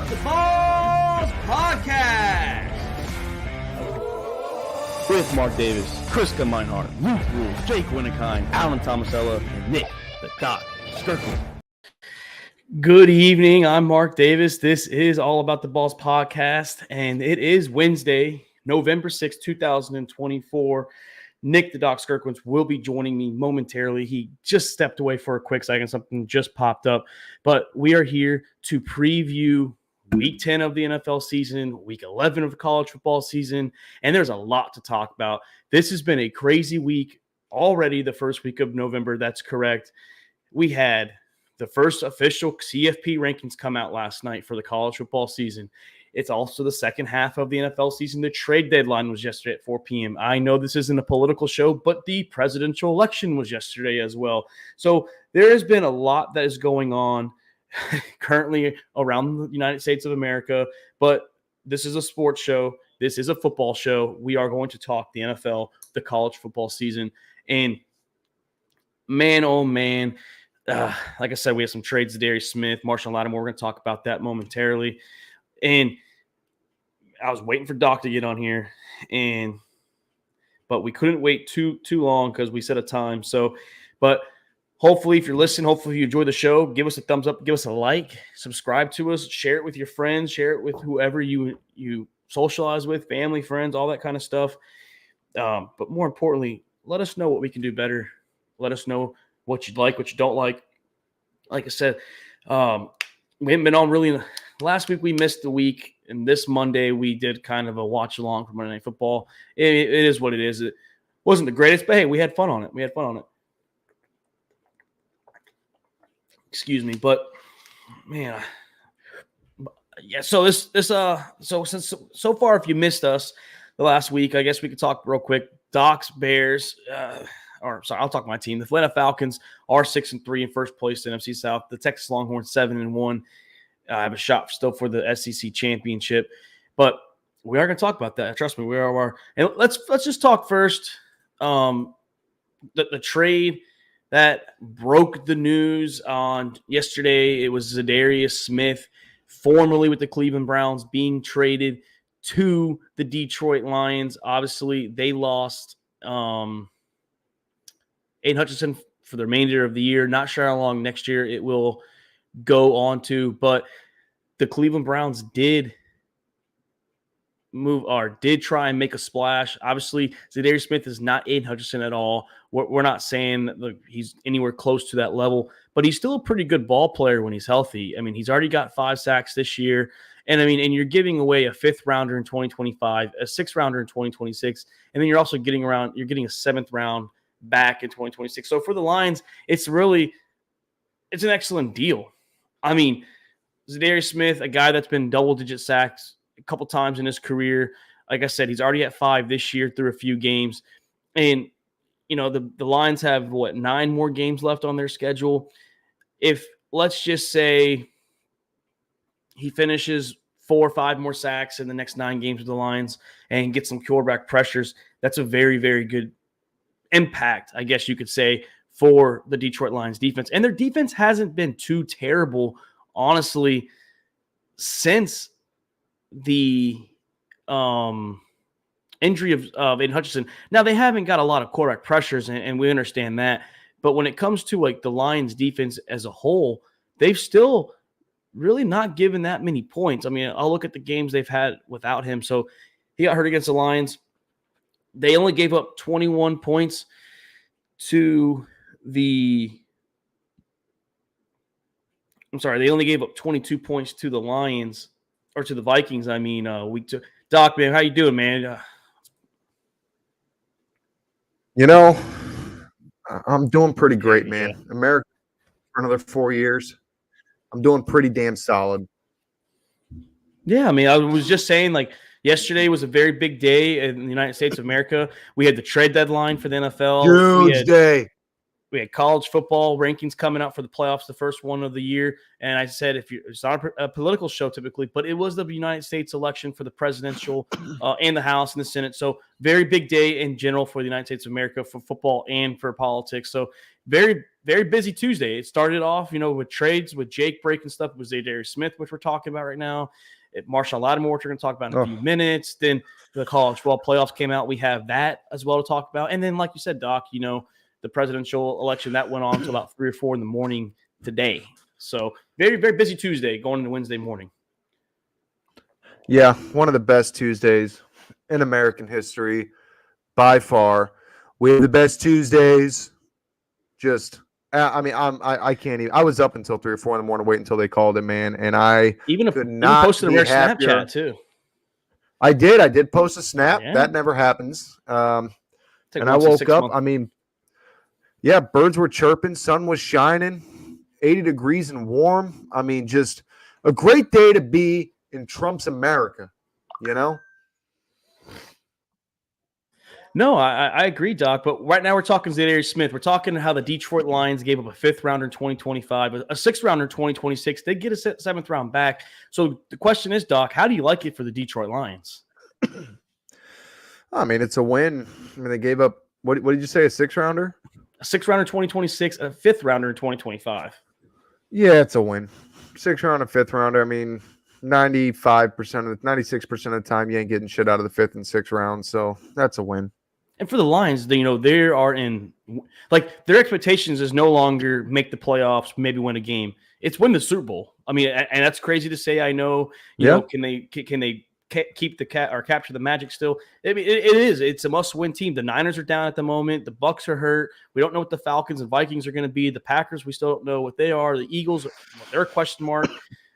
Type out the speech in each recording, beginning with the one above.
the Balls Podcast with Mark Davis, Kriska Meinhardt, Ruth Rules, Jake Winnikine, Alan Tomasella, and Nick the Doc Skirkle. Good evening. I'm Mark Davis. This is All About the Balls Podcast, and it is Wednesday, November 6th, 2024. Nick the Doc Skirkwins will be joining me momentarily. He just stepped away for a quick second. Something just popped up. But we are here to preview Week 10 of the NFL season, Week 11 of the college football season, and there's a lot to talk about. This has been a crazy week already, the first week of November. That's correct. We had the first official CFP rankings come out last night for the college football season. It's also the second half of the NFL season. The trade deadline was yesterday at 4 p.m. I know this isn't a political show, but the presidential election was yesterday as well. So there has been a lot that is going on currently around the United States of America, but this is a sports show. This is a football show. We are going to talk the NFL, the college football season. And man, oh man, like I said, we have some trades to Darius Smith, Marshall Lattimore. We're going to talk about that momentarily. And I was waiting for Doc to get on here, but we couldn't wait too long because we set a time. So, but hopefully, if you're listening, hopefully you enjoy the show, give us a thumbs up, give us a like, subscribe to us, share it with your friends, share it with whoever you socialize with, family, friends, all that kind of stuff. But more importantly, let us know what we can do better. Let us know what you like, what you don't like. Like I said, we haven't been on really. Last week we missed the week, and this Monday we did kind of a watch along for Monday Night Football. It is what it is. It wasn't the greatest, but hey, we had fun on it. Excuse me, but man, yeah. So so far, if you missed us the last week, I guess we could talk real quick. Doc's Bears. I'll talk my team. The Atlanta Falcons are 6-3 in first place in NFC South. The Texas Longhorns 7-1. I have a shot still for the SEC championship, but we are going to talk about that. Trust me, we are. And let's just talk first. The trade that broke the news on yesterday. It was Zadarius Smith, formerly with the Cleveland Browns, being traded to the Detroit Lions. Obviously, they lost Aiden Hutchinson for the remainder of the year. Not sure how long next year it will go on to, but the Cleveland Browns did try and make a splash. Obviously, Zadarius Smith is not Aiden Hutchinson at all. We're not saying that he's anywhere close to that level, but he's still a pretty good ball player when he's healthy. I mean, he's already got 5 sacks this year. And and you're giving away a 5th rounder in 2025, a 6th rounder in 2026, and then you're also getting a 7th round back in 2026. So for the Lions, it's an excellent deal. I mean, Zadarius Smith, a guy that's been double-digit sacks a couple times in his career. Like I said, he's already at 5 this year through a few games. And, the Lions have, 9 more games left on their schedule. If, let's just say, he finishes 4 or 5 more sacks in the next 9 games with the Lions and gets some quarterback pressures, that's a very, very good impact, I guess you could say, for the Detroit Lions defense. And their defense hasn't been too terrible, honestly, since the injury of Aiden Hutchinson. Now, they haven't got a lot of quarterback pressures, and we understand that. But when it comes to the Lions defense as a whole, they've still really not given that many points. I mean, I'll look at the games they've had without him. So he got hurt against the Lions. They only gave up 21 points to they only gave up 22 points to the Lions, or to the Vikings, week 2. Doc, man, how you doing, man? I'm doing pretty great, man. Yeah. America for another 4 years. I'm doing pretty damn solid. Yeah, I mean, I was just saying, yesterday was a very big day in the United States of America. We had the trade deadline for the NFL. Huge day. We had college football rankings coming out for the playoffs, the first one of the year. And I said, it's not a political show typically, but it was the United States election for the presidential and the House and the Senate. So very big day in general for the United States of America, for football and for politics. So very, very busy Tuesday. It started off, with trades, with Jake breaking stuff. It was Zadarius Smith, which we're talking about right now. Marshawn Lattimore, which we're going to talk about in a few minutes. Then the college football playoffs came out. We have that as well to talk about. And then, like you said, Doc, the presidential election, that went on until about 3 or 4 in the morning today. So very, very busy Tuesday going into Wednesday morning. Yeah, one of the best Tuesdays in American history by far. We have the best Tuesdays. I can't even. I was up until 3 or 4 in the morning waiting until they called it, man. And I even posted a rare Snapchat too. I did post a snap. Yeah. That never happens. And I woke up. Birds were chirping, sun was shining, 80 degrees and warm. Just a great day to be in Trump's America, No, I agree, Doc. But right now we're talking Zadarius Smith. We're talking how the Detroit Lions gave up a 5th rounder in 2025, a 6th rounder in 2026. They get a 7th round back. So the question is, Doc, how do you like it for the Detroit Lions? It's a win. They gave up, what did you say, a 6th rounder? A 6th rounder in 2026, a 5th rounder in 2025. Yeah, it's a win. 6th round, a 5th rounder. 96% of the time you ain't getting shit out of the 5th and 6th round, so that's a win. And for the Lions, they are in their expectations is no longer make the playoffs, maybe win a game. It's win the Super Bowl. And that's crazy to say. I know. Can they keep the or capture the magic still? It is. It's a must-win team. The Niners are down at the moment. The Bucs are hurt. We don't know what the Falcons and Vikings are going to be. The Packers, we still don't know what they are. The Eagles, they're a question mark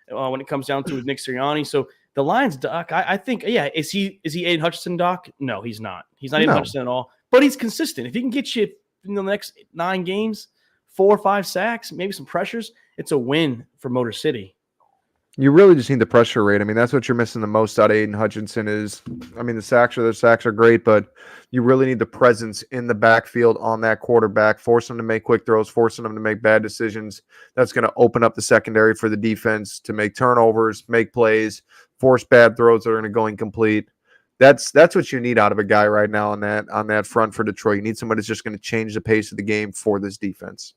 when it comes down to Nick Sirianni. So the Lions, Doc, I think, is he Aiden Hutchinson, Doc? No, he's not. He's not Aiden Hutchinson at all. But he's consistent. If he can get you in the next 9 games, 4 or 5 sacks, maybe some pressures, it's a win for Motor City. You really just need the pressure rate. That's what you're missing the most out of Aiden Hutchinson is, the sacks are great, but you really need the presence in the backfield on that quarterback, forcing them to make quick throws, forcing them to make bad decisions. That's going to open up the secondary for the defense to make turnovers, make plays, force bad throws that are going to go incomplete. That's what you need out of a guy right now on that front for Detroit. You need somebody that's just going to change the pace of the game for this defense.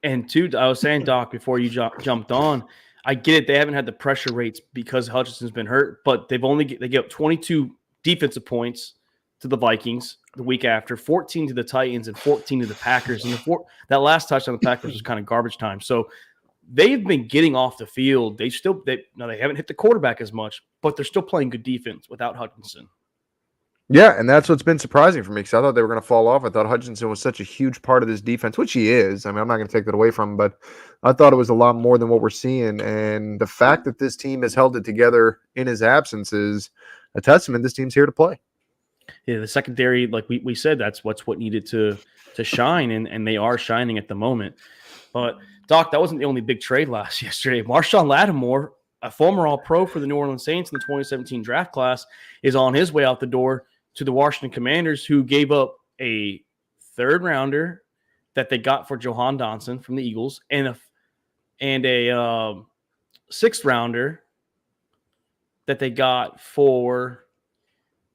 And two, I was saying, Doc, before you jumped on, I get it. They haven't had the pressure rates because Hutchinson's been hurt, but they gave up 22 defensive points to the Vikings the week after, 14 to the Titans, and 14 to the Packers. And that last touchdown on the Packers was kind of garbage time. So they've been getting off the field. They haven't hit the quarterback as much, but they're still playing good defense without Hutchinson. Yeah, and that's what's been surprising for me because I thought they were going to fall off. I thought Hutchinson was such a huge part of this defense, which he is. I'm not going to take that away from him, but I thought it was a lot more than what we're seeing. And the fact that this team has held it together in his absence is a testament. This team's here to play. Yeah, the secondary, like we said, that's what needed to shine, and they are shining at the moment. But, Doc, that wasn't the only big trade yesterday. Marshawn Lattimore, a former All-Pro for the New Orleans Saints in the 2017 draft class, is on his way out the door to the Washington Commanders, who gave up a 3rd rounder that they got for Johan Johnson from the Eagles and a 6th rounder that they got from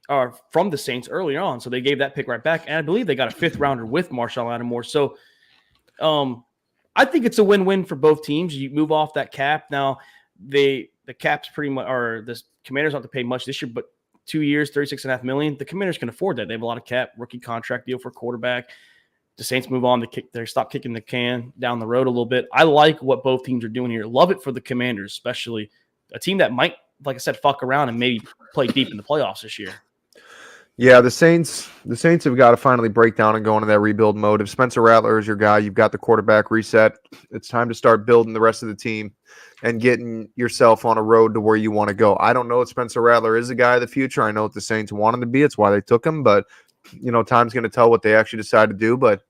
the Saints earlier on. So they gave that pick right back. And I believe they got a 5th rounder with Marshawn Lattimore. So I think it's a win-win for both teams. You move off that cap. Now, the cap's pretty much, or the Commanders don't have to pay much this year, but 2 years, $36.5 million. The Commanders can afford that. They have a lot of cap, rookie contract deal for quarterback. The Saints move on they stop kicking the can down the road a little bit. I like what both teams are doing here. Love it for the Commanders, especially a team that might, like I said, fuck around and maybe play deep in the playoffs this year. Yeah, the Saints have got to finally break down and go into that rebuild mode. If Spencer Rattler is your guy, you've got the quarterback reset. It's time to start building the rest of the team and getting yourself on a road to where you want to go. I don't know if Spencer Rattler is a guy of the future. I know what the Saints want him to be. It's why they took him, but time's going to tell what they actually decide to do. But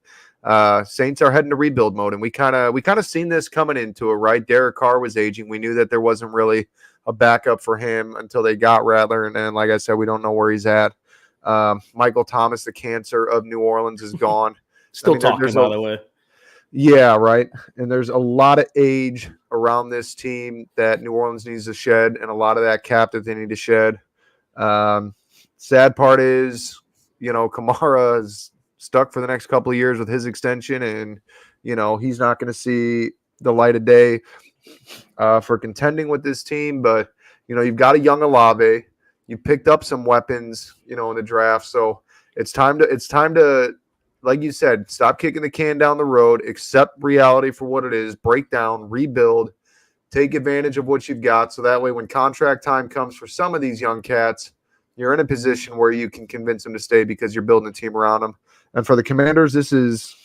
Saints are heading to rebuild mode, and we kind of seen this coming into it, right? Derek Carr was aging. We knew that there wasn't really a backup for him until they got Rattler, and then, like I said, we don't know where he's at. Michael Thomas, the cancer of New Orleans, is gone. Still talking, by the way. Yeah, right. And there's a lot of age around this team that New Orleans needs to shed, and a lot of that cap that they need to shed. Sad part is, Kamara is stuck for the next couple of years with his extension, and he's not going to see the light of day for contending with this team. But, you've got a young Olave. You picked up some weapons, in the draft. So it's time to, like you said, stop kicking the can down the road, accept reality for what it is, break down, rebuild, take advantage of what you've got. So that way, when contract time comes for some of these young cats, you're in a position where you can convince them to stay because you're building a team around them. And for the Commanders, this is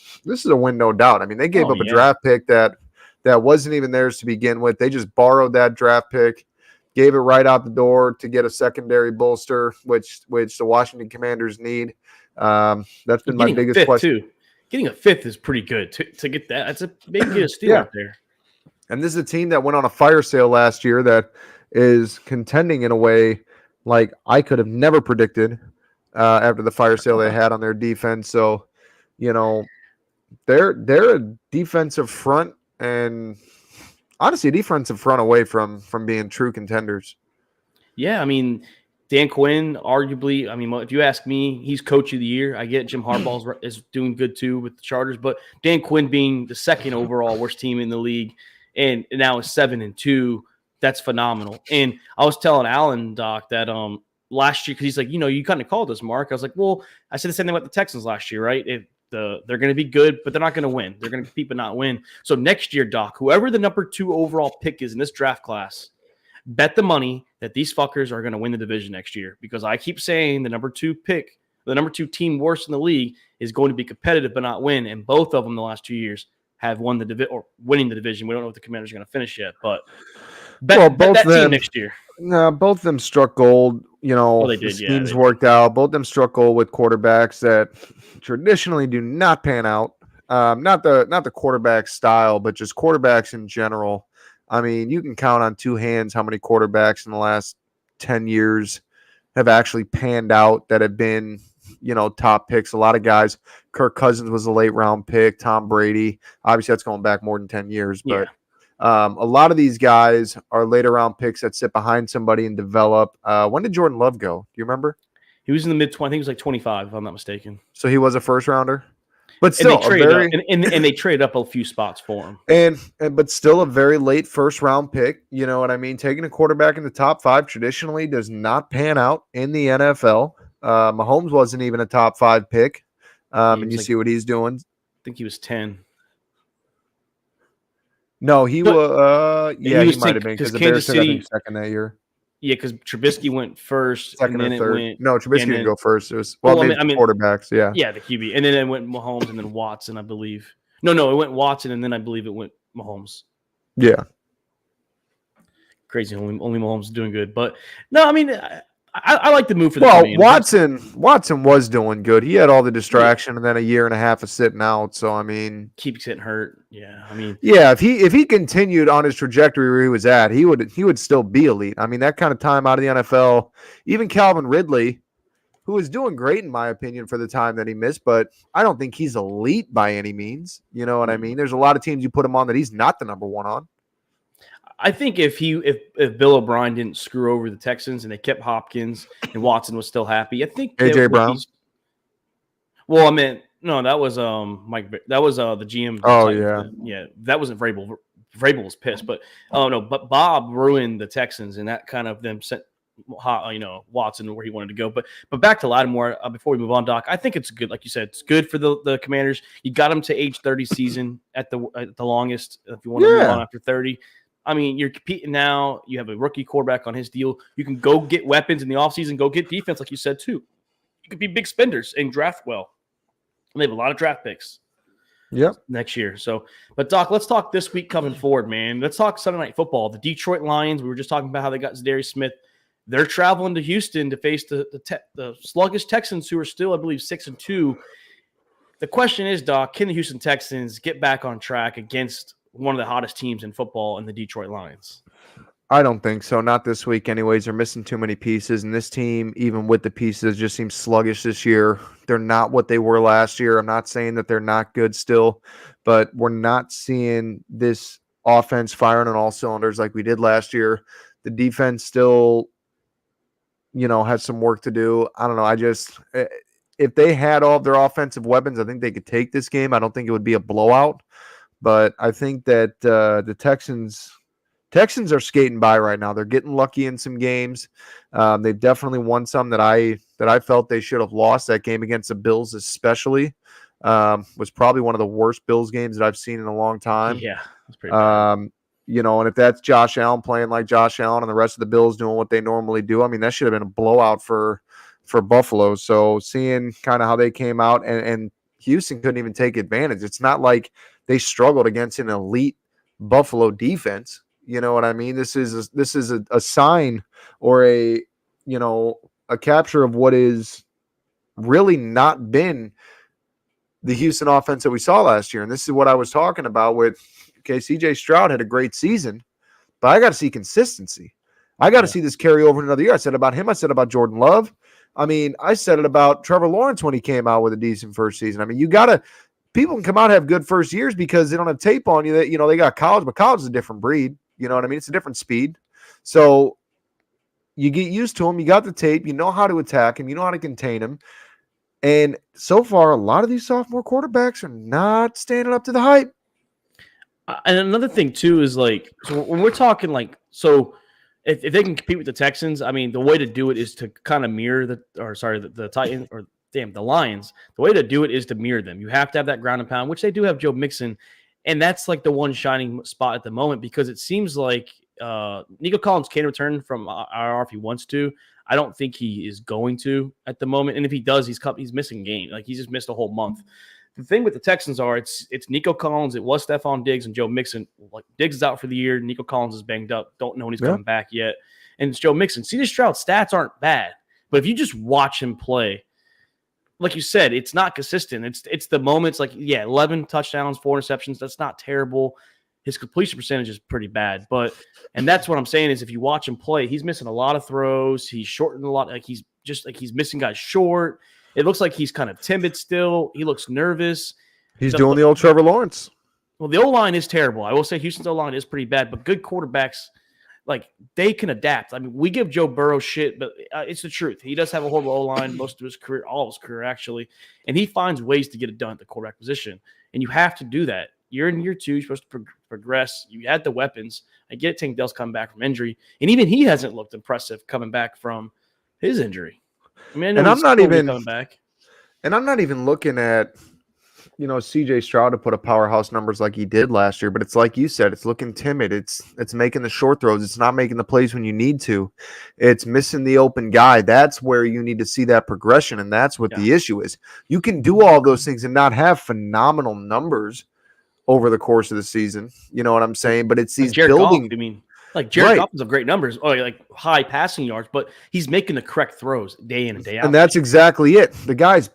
a win, no doubt. I mean, they gave up a draft pick that wasn't even theirs to begin with. They just borrowed that draft pick, gave it right out the door to get a secondary bolster, which the Washington Commanders need. That's been my biggest question. Too. Getting a fifth is pretty good to get that. That's maybe a steal out there. And this is a team that went on a fire sale last year that is contending in a way like I could have never predicted after the fire sale they had on their defense. So, they're a defensive front, and honestly, a defensive front away from being true contenders. Yeah, I mean, Dan Quinn, arguably, if you ask me, he's coach of the year. I get Jim Harbaugh is doing good too with the Chargers, but Dan Quinn being the second overall worst team in the league and now is 7-2, that's phenomenal. And I was telling Alan, Doc, that last year, because he's like, you kind of called us, Mark. I was like, well, I said the same thing about the Texans last year, right? They're going to be good, but they're not going to win. They're going to compete but not win. So next year, Doc, whoever the number 2 overall pick is in this draft class, bet the money that these fuckers are going to win the division next year, because I keep saying the number 2 pick, the number 2 team worst in the league is going to be competitive but not win. And both of them the last 2 years have won the division or winning the division. We don't know what the Commanders are going to finish yet, but bet that team next year. No, both of them struck gold. They did. Schemes worked out. Both of them struck gold with quarterbacks that traditionally do not pan out. Not the quarterback style, but just quarterbacks in general. I mean, you can count on 2 hands how many quarterbacks in the last 10 years have actually panned out that have been, top picks. A lot of guys. Kirk Cousins was a late round pick. Tom Brady. Obviously, that's going back more than 10 years, but. A lot of these guys are later round picks that sit behind somebody and develop. When did Jordan Love go? Do you remember? He was in the mid-20s. I think he was like 25, if I'm not mistaken. So he was a first rounder, but still and they traded up a few spots for him. But still a very late first round pick. You know what I mean? Taking a quarterback in the top 5 traditionally does not pan out in the NFL. Mahomes wasn't even a top 5 pick. And you see what he's doing. I think he was 10. No, he was. He might have been because the Bears took second that year. Yeah, because Trubisky went first, second and then third. No, Trubisky didn't go first. It was quarterbacks. Yeah, the QB, and then it went Mahomes and then Watson, I believe. No, it went Watson and then I believe it went Mahomes. Yeah, crazy. Only Mahomes is doing good, but no, I mean. I like the move for the Watson was doing good. He had all the distraction and then a year and a half of sitting out. So I mean, keeps getting hurt. Yeah, if he continued on his trajectory where he was at, he would still be elite. I mean, that kind of time out of the NFL. Even Calvin Ridley, who was doing great in my opinion for the time that he missed, but I don't think he's elite by any means. You know what I mean? There's a lot of teams you put him on that he's not the number 1 on. I think if Bill O'Brien didn't screw over the Texans and they kept Hopkins and Watson was still happy, I think AJ Brown. Well, I meant no, that was Mike. That was the GM. Oh yeah. That wasn't Vrabel. Vrabel was pissed, but but Bob ruined the Texans and that kind of them sent Watson where he wanted to go. But back to Lattimore before we move on, Doc. I think it's good, like you said, it's good for the Commanders. You got them to age 30 season at the longest. If you want to move on after 30. I mean, you're competing now. You have a rookie quarterback on his deal. You can go get weapons in the offseason, go get defense, like you said, too. You could be big spenders and draft well. And they have a lot of draft picks next year. So, but, Doc, let's talk this week coming forward, man. Let's talk Sunday Night Football. The Detroit Lions, we were just talking about how they got Zadarius Smith. They're traveling to Houston to face the sluggish Texans, who are still, I believe, 6-2. The question is, Doc, can the Houston Texans get back on track against one of the hottest teams in football in the Detroit Lions? I don't think so. Not this week anyways. They're missing too many pieces, and this team, even with the pieces, just seems sluggish this year. They're not what they were last year. I'm not saying that they're not good still, but we're not seeing this offense firing on all cylinders like we did last year. The defense still, has some work to do. I don't know. If they had all of their offensive weapons, I think they could take this game. I don't think it would be a blowout. but I think that the Texans are skating by right now. They're getting lucky in some games. They've definitely won some that I felt they should have lost. That game against the Bills, especially, was probably one of the worst Bills games that I've seen in a long time. Yeah, that's pretty bad. And if that's Josh Allen playing like Josh Allen and the rest of the Bills doing what they normally do, I mean, that should have been a blowout for Buffalo. So seeing kind of how they came out and Houston couldn't even take advantage. It's not like they struggled against an elite Buffalo defense. You know what I mean? This is a sign or a capture of what is really not been the Houston offense that we saw last year. And this is what I was talking about with, okay, CJ Stroud had a great season, but I got to see consistency. I got to see this carry over another year. I said about him. I said about Jordan Love. I mean, I said it about Trevor Lawrence when he came out with a decent first season. I mean, people can come out and have good first years because they don't have tape on you that, they got college, but college is a different breed. You know what I mean? It's a different speed. So you get used to him. You got the tape. You know how to attack him. You know how to contain him. And so far, a lot of these sophomore quarterbacks are not standing up to the hype. And another thing, too, is like, so when we're talking like, so if they can compete with the Texans, I mean, the way to do it is to kind of mirror the Titans or the Lions. The way to do it is to mirror them. You have to have that ground and pound, which they do have Joe Mixon. And that's like the one shining spot at the moment because it seems like Nico Collins can return from IR if he wants to. I don't think he is going to at the moment. And if he does, he's missing game. Like he's just missed a whole month. The thing with the Texans are it's Nico Collins. It was Stephon Diggs and Joe Mixon. Like Diggs is out for the year. Nico Collins is banged up. Don't know when he's coming back yet. And it's Joe Mixon. CJ Stroud's stats aren't bad, but if you just watch him play, like you said, it's not consistent. It's the moments 11 touchdowns, 4 interceptions. That's not terrible. His completion percentage is pretty bad, and that's what I'm saying is if you watch him play, he's missing a lot of throws. He's shortened a lot. He's missing guys short. It looks like he's kind of timid still. He looks nervous. He's doing the old Trevor Lawrence. Well, the O-line is terrible. I will say Houston's O-line is pretty bad, but good quarterbacks, they can adapt. I mean, we give Joe Burrow shit, but it's the truth. He does have a horrible O-line most of his career, all of his career actually, and he finds ways to get it done at the quarterback position, and you have to do that. You're in year 2. You're supposed to progress. You had the weapons. I get it. Tank Dell's coming back from injury, and even he hasn't looked impressive coming back from his injury. I mean, I'm not even coming back, and I'm not even looking at CJ Stroud to put up powerhouse numbers like he did last year. But it's like you said, it's looking timid. It's making the short throws. It's not making the plays when you need to. It's missing the open guy. That's where you need to see that progression, and that's what the issue is. You can do all those things and not have phenomenal numbers over the course of the season. You know what I'm saying? But it's these building. Goff, I mean, Jared Goff has great numbers, high passing yards, but he's making the correct throws day in and day out. And that's exactly it. The guy's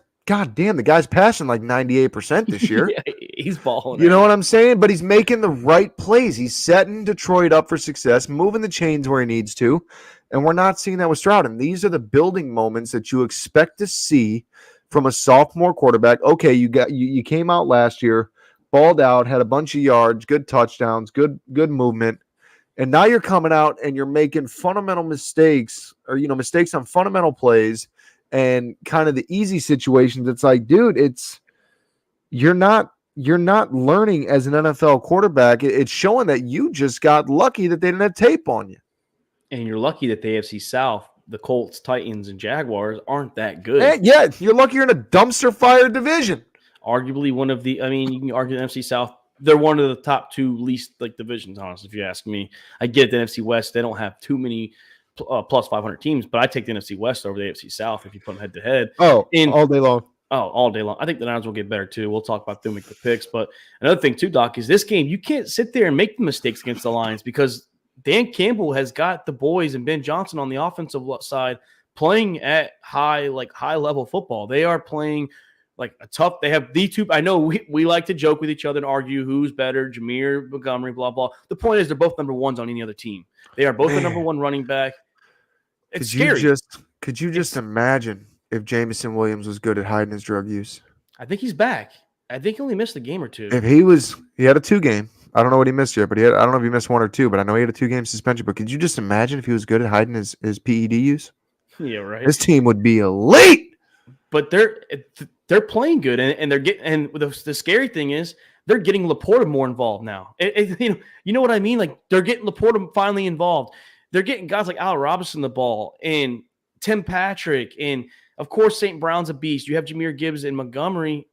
passing like 98% this year. Yeah, he's balling. You know what I'm saying? But he's making the right plays. He's setting Detroit up for success, moving the chains where he needs to. And we're not seeing that with Stroud. And these are the building moments that you expect to see from a sophomore quarterback. Okay, you came out last year, balled out, had a bunch of yards, good touchdowns, good movement. And now you're coming out and you're making fundamental mistakes or, mistakes on fundamental plays and kind of the easy situations. It's like, dude, you're not learning as an NFL quarterback. It's showing that you just got lucky that they didn't have tape on you. And you're lucky that the AFC South, the Colts, Titans, and Jaguars aren't that good. And yeah, you're lucky you're in a dumpster fire division. Arguably one of the, you can argue the NFC South, they're one of the top 2 least divisions, honestly, if you ask me. I get the NFC West, they don't have too many plus 500 teams, but I take the NFC West over the AFC South if you put them head to head. Oh, all day long. Oh, all day long. I think the Niners will get better too. We'll talk about them, make the picks. But another thing too, Doc, is this game, you can't sit there and make the mistakes against the Lions because Dan Campbell has got the boys and Ben Johnson on the offensive side playing at high level football. They are playing they have the 2. I know we like to joke with each other and argue who's better, Jameer, Montgomery, blah, blah. The point is they're both number 1s on any other team. They are both the number 1 running back. It's scary. Could you just imagine if Jameson Williams was good at hiding his drug use? I think he's back. I think he only missed a game or 2. If he had a 2 game. I don't know what he missed yet, but I don't know if he missed 1 or 2, but I know he had a 2-game suspension. But could you just imagine if he was good at hiding his PED use? Yeah, right. This team would be elite. But they're playing good, and they're getting. And the scary thing is they're getting Laporta more involved now. You know what I mean? Like, they're getting Laporta finally involved. They're getting guys like Al Robinson the ball and Tim Patrick. And, of course, St. Brown's a beast. You have Jahmyr Gibbs in Montgomery.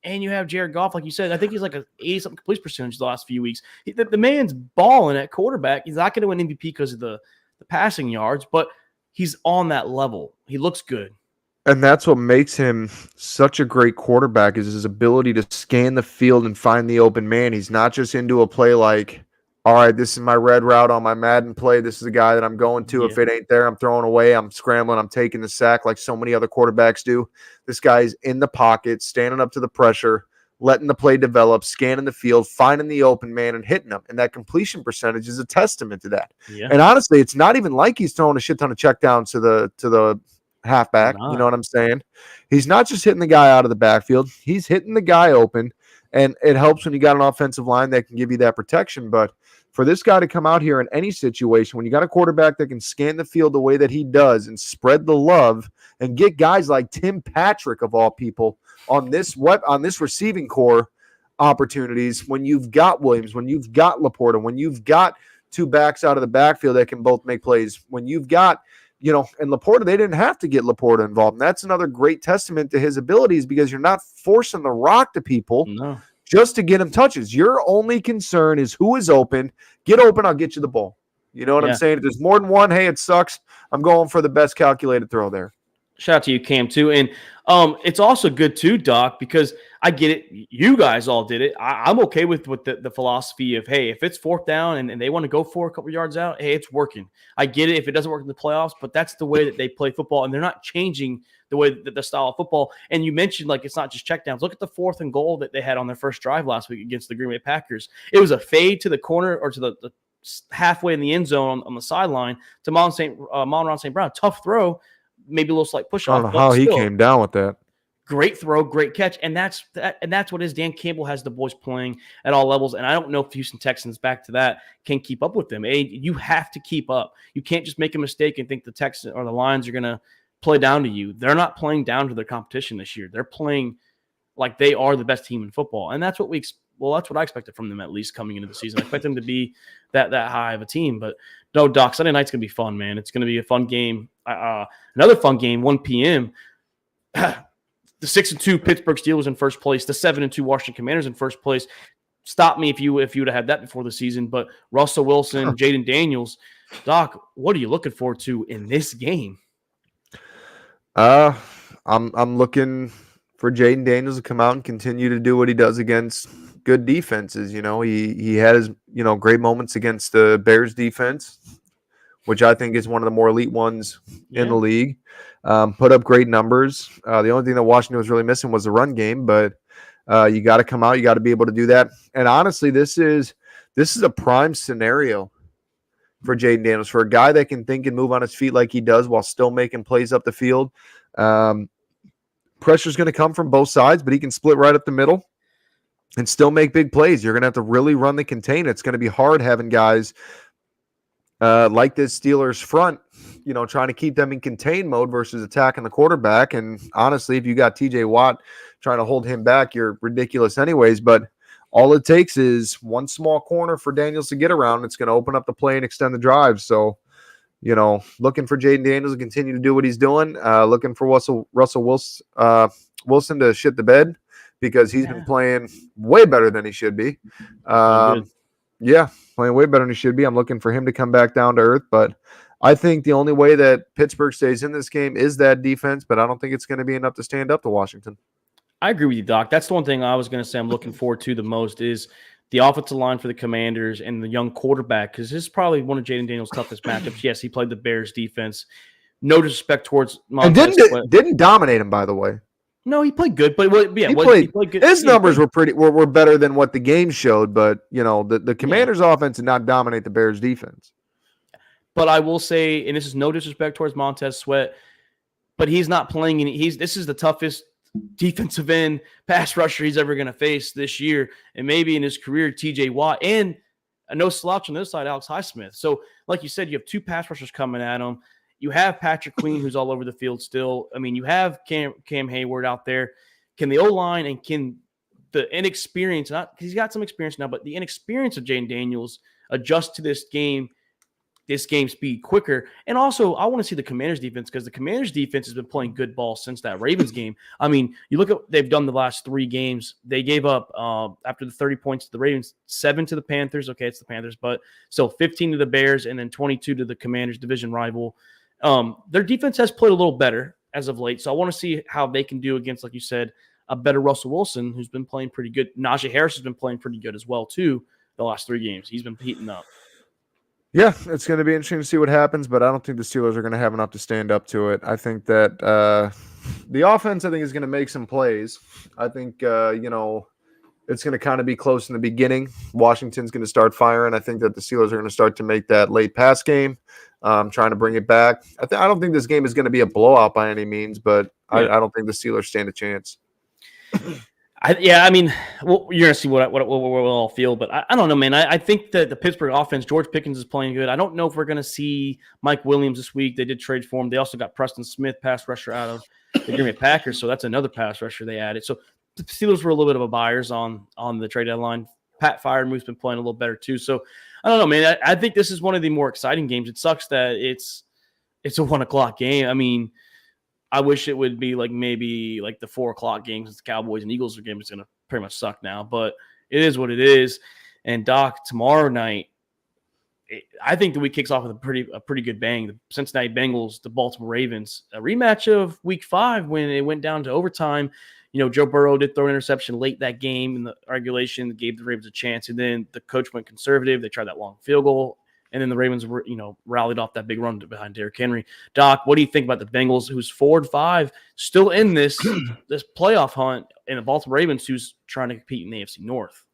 And you have Jared Goff, like you said. I think he's like a 80-something completion percentage the last few weeks. The man's balling at quarterback. He's not going to win MVP because of the passing yards, but he's on that level. He looks good. And that's what makes him such a great quarterback is his ability to scan the field and find the open man. He's not just into a play like, all right, this is my red route on my Madden play. This is the guy that I'm going to. If it ain't there, I'm throwing away. I'm scrambling. I'm taking the sack like so many other quarterbacks do. This guy's in the pocket, standing up to the pressure, letting the play develop, scanning the field, finding the open man, and hitting him. And that completion percentage is a testament to that. Yeah. And honestly, it's not even like he's throwing a shit ton of checkdowns to the halfback. You know what I'm saying? He's not just hitting the guy out of the backfield. He's hitting the guy open. And it helps when you got an offensive line that can give you that protection. But for this guy to come out here in any situation, when you got a quarterback that can scan the field the way that he does and spread the love and get guys like Tim Patrick, of all people, on this receiving core opportunities, when you've got Williams, when you've got Laporta, when you've got two backs out of the backfield that can both make plays, when you've got, and Laporta, they didn't have to get Laporta involved. And that's another great testament to his abilities because you're not forcing the rock to people. No. Just to get him touches. Your only concern is who is open. Get open, I'll get you the ball. You know what I'm saying? If there's more than one, hey, it sucks. I'm going for the best calculated throw there. Shout out to you, Cam, too. And it's also good, too, Doc, because I get it. You guys all did it. I'm okay with the philosophy of, hey, if it's fourth down and they want to go for a couple yards out, hey, it's working. I get it if it doesn't work in the playoffs, but that's the way that they play football, and they're not changing the way that the style of football. And you mentioned, like, it's not just checkdowns. Look at the 4th and goal that they had on their first drive last week against the Green Bay Packers. It was a fade to the corner or to the halfway in the end zone on the sideline to Monron St. Brown. Tough throw, maybe a little slight push off. I don't know how he came down with that. Great throw, great catch, and that's what it is. Dan Campbell has the boys playing at all levels, and I don't know if Houston Texans, back to that, can keep up with them. You have to keep up. You can't just make a mistake and think the Texans or the Lions are going to play down to you. They're not playing down to their competition this year. They're playing like they are the best team in football, and that's what that's what I expected from them, at least coming into the season. I expect them to be that high of a team. But no, Doc, Sunday night's gonna be fun, man. It's gonna be a fun game. Another fun game, 1 p.m. The 6-2 Pittsburgh Steelers in first place. The 7-2 Washington Commanders in first place. Stop me if you would have had that before the season. But Russell Wilson, Jaden Daniels, Doc, what are you looking forward to in this game? I'm looking for Jaden Daniels to come out and continue to do what he does against good defenses. He had his great moments against the Bears defense, which I think is one of the more elite ones in the league. Put up great numbers. The only thing that Washington was really missing was the run game, but you got to come out. You got to be able to do that. And honestly, this is a prime scenario for Jaden Daniels, for a guy that can think and move on his feet like he does while still making plays up the field. Pressure's going to come from both sides, but he can split right up the middle and still make big plays. You're going to have to really run the contain. It's going to be hard having guys like this Steelers front, trying to keep them in contain mode versus attacking the quarterback. And honestly, if you got TJ Watt trying to hold him back, you're ridiculous anyways. But all it takes is one small corner for Daniels to get around. It's going to open up the play and extend the drive. So, looking for Jaden Daniels to continue to do what he's doing. Looking for Russell Wilson to shit the bed because he's been playing way better than he should be. Playing way better than he should be. I'm looking for him to come back down to earth. But I think the only way that Pittsburgh stays in this game is that defense, but I don't think it's going to be enough to stand up to Washington. I agree with you, Doc. That's the one thing I was going to say I'm looking forward to the most is the offensive line for the Commanders and the young quarterback, because this is probably one of Jaden Daniels' toughest matchups. Yes, he played the Bears defense. No disrespect towards Montez. And didn't dominate him, by the way. No, he played good, but he played good. His numbers were better than what the game showed, but the Commanders' offense did not dominate the Bears defense. But I will say, and this is no disrespect towards Montez Sweat, but he's not playing this is the toughest defensive end pass rusher he's ever going to face this year, and maybe in his career, TJ Watt, and a no slouch on the other side, Alex Highsmith. So, like you said, you have two pass rushers coming at him. You have Patrick Queen, who's all over the field still. I mean, you have Cam Hayward out there. Can the O-line and can the inexperience, not because he's got some experience now, but the inexperience of Jaden Daniels adjust to this game speed quicker. And also, I want to see the Commanders defense because the Commanders defense has been playing good ball since that Ravens game. I mean, you look at what they've done the last 3 games. They gave up, after the 30 points to the Ravens, 7 to the Panthers. Okay, it's the Panthers, but still 15 to the Bears and then 22 to the Commanders division rival. Their defense has played a little better as of late. So I want to see how they can do against, like you said, a better Russell Wilson, who's been playing pretty good. Najee Harris has been playing pretty good as well, too, the last 3 games. He's been heating up. Yeah, it's going to be interesting to see what happens, but I don't think the Steelers are going to have enough to stand up to it. I think that the offense, I think, is going to make some plays. I think, it's going to kind of be close in the beginning. Washington's going to start firing. I think that the Steelers are going to start to make that late pass game, trying to bring it back. I don't think this game is going to be a blowout by any means, but I don't think the Steelers stand a chance. I mean, you're going to see what we'll all feel, but I don't know, man. I think that the Pittsburgh offense, George Pickens is playing good. I don't know if we're going to see Mike Williams this week. They did trade for him. They also got Preston Smith, pass rusher, out of the Green Bay Packers, so that's another pass rusher they added. So the Steelers were a little bit of a buyers on the trade deadline. Pat Fryermuth's been playing a little better too. So I don't know, man. I think this is one of the more exciting games. It sucks that it's a 1:00 game. I mean, I wish it would be maybe the 4:00 games. The Cowboys and Eagles game is going to pretty much suck now, but it is what it is. And Doc, tomorrow night, I think the week kicks off with a pretty good bang. The Cincinnati Bengals, the Baltimore Ravens, a rematch of Week 5 when it went down to overtime. Joe Burrow did throw an interception late that game in the regulation that gave the Ravens a chance, and then the coach went conservative. They tried that long field goal. And then the Ravens were, rallied off that big run behind Derrick Henry. Doc, what do you think about the Bengals, who's 4-5, still in this playoff hunt, and the Baltimore Ravens, who's trying to compete in the AFC North?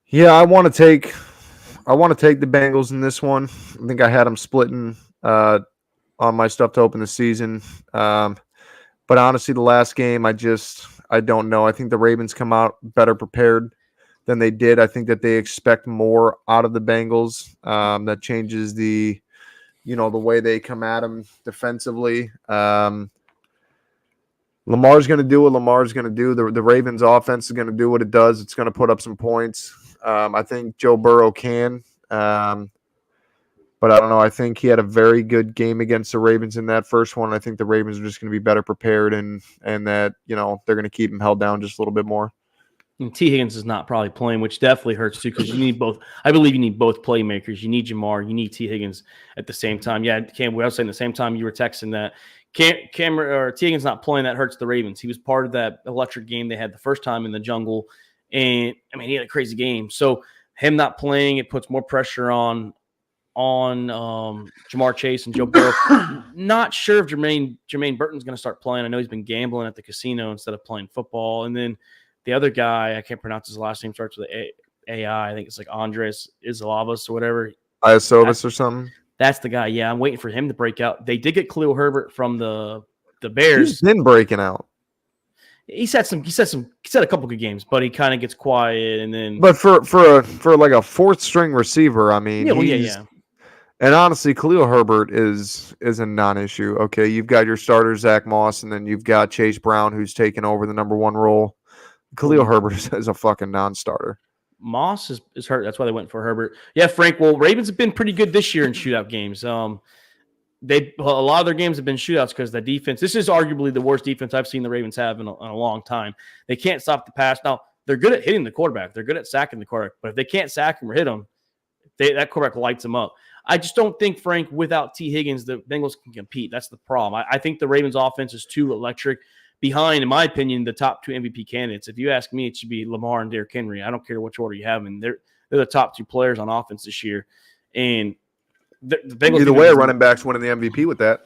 Yeah, I want to take the Bengals in this one. I think I had them splitting on my stuff to open the season. But honestly, the last game, I don't know. I think the Ravens come out better prepared than they did. I think that they expect more out of the Bengals. That changes the way they come at them defensively. Lamar's going to do what Lamar's going to do. The Ravens offense is going to do what it does. It's going to put up some points. I think Joe Burrow can. But I don't know. I think he had a very good game against the Ravens in that first one. I think the Ravens are just going to be better prepared and that, they're going to keep him held down just a little bit more. And T. Higgins is not probably playing, which definitely hurts too, because you need both. I believe you need both playmakers. You need Jamar. You need T. Higgins at the same time. Yeah, Cam, I was saying the same time you were texting that T. Higgins not playing, that hurts the Ravens. He was part of that electric game they had the first time in the jungle, and I mean he had a crazy game. So him not playing, it puts more pressure on Jamar Chase and Joe Burrow. Not sure if Jermaine Burton's going to start playing. I know he's been gambling at the casino instead of playing football, and then the other guy, I can't pronounce his last name, starts with AI. I think it's Andres Izalavas or whatever. Iosovas or something. That's the guy. Yeah, I'm waiting for him to break out. They did get Khalil Herbert from the Bears. He's been breaking out. He said a couple good games, but he kind of gets quiet and then. But for like a 4th string receiver, I mean, yeah. And honestly, Khalil Herbert is a non-issue. Okay, you've got your starter Zach Moss, and then you've got Chase Brown, who's taken over the number 1 role. Khalil Herbert is a fucking non-starter. Moss is hurt. That's why they went for Herbert. Yeah, Frank. Well, Ravens have been pretty good this year in shootout games. A lot of their games have been shootouts because the defense. This is arguably the worst defense I've seen the Ravens have in a long time. They can't stop the pass. Now they're good at hitting the quarterback. They're good at sacking the quarterback. But if they can't sack him or hit him, that quarterback lights them up. I just don't think, Frank, without T. Higgins, the Bengals can compete. That's the problem. I think the Ravens' offense is too electric. Behind, in my opinion, the top 2 MVP candidates. If you ask me, it should be Lamar and Derrick Henry. I don't care which order you have them in. They're the top 2 players on offense this year. And the Bengals. Either way, running backs winning the MVP with that.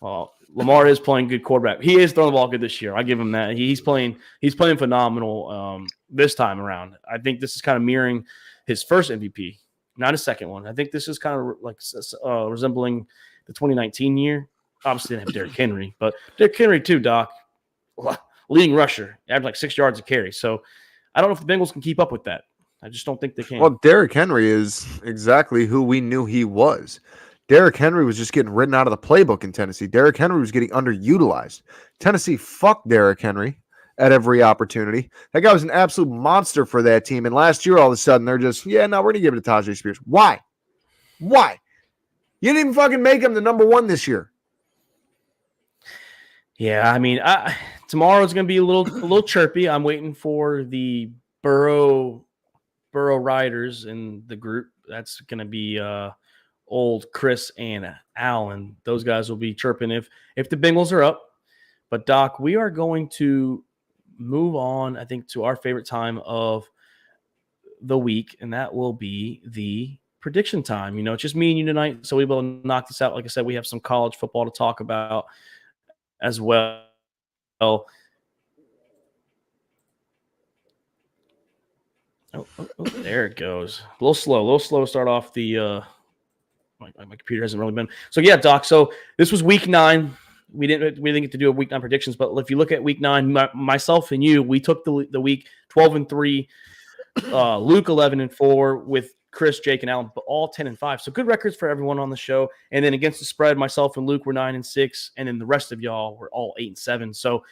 Well, Lamar is playing good quarterback. He is throwing the ball good this year. I give him that. He's playing phenomenal this time around. I think this is kind of mirroring his first MVP, not his second one. I think this is kind of like resembling the 2019 year. Obviously, didn't have Derrick Henry, but Derrick Henry too, Doc. Leading rusher, averaged 6 yards a carry. So I don't know if the Bengals can keep up with that. I just don't think they can. Well, Derrick Henry is exactly who we knew he was. Derrick Henry was just getting written out of the playbook in Tennessee. Derrick Henry was getting underutilized. Tennessee fucked Derrick Henry, at every opportunity. That guy was an absolute monster for that team. And last year, all of a sudden, they're just, we're going to give it to Tajay Spears. Why? Why? You didn't even fucking make him the number one this year. Yeah, I mean, tomorrow's going to be a little chirpy. I'm waiting for the Burrow riders in the group. That's going to be old Chris and Alan. Those guys will be chirping if the Bengals are up. But Doc, we are going to move on, I think, to our favorite time of the week, and that will be the prediction time. It's just me and you tonight, so we will knock this out. Like I said, we have some college football to talk about as well. Oh, there it goes. A little slow to start off the my computer hasn't really been. So yeah, Doc. So this was week 9. We didn't get to do a week 9 predictions, but if you look at week 9, myself and you, we took the week 12-3, Luke 11-4 with Chris, Jake, and Alan, but all 10-5. So good records for everyone on the show. And then against the spread, myself and Luke were 9-6, and then the rest of y'all were all 8-7. So,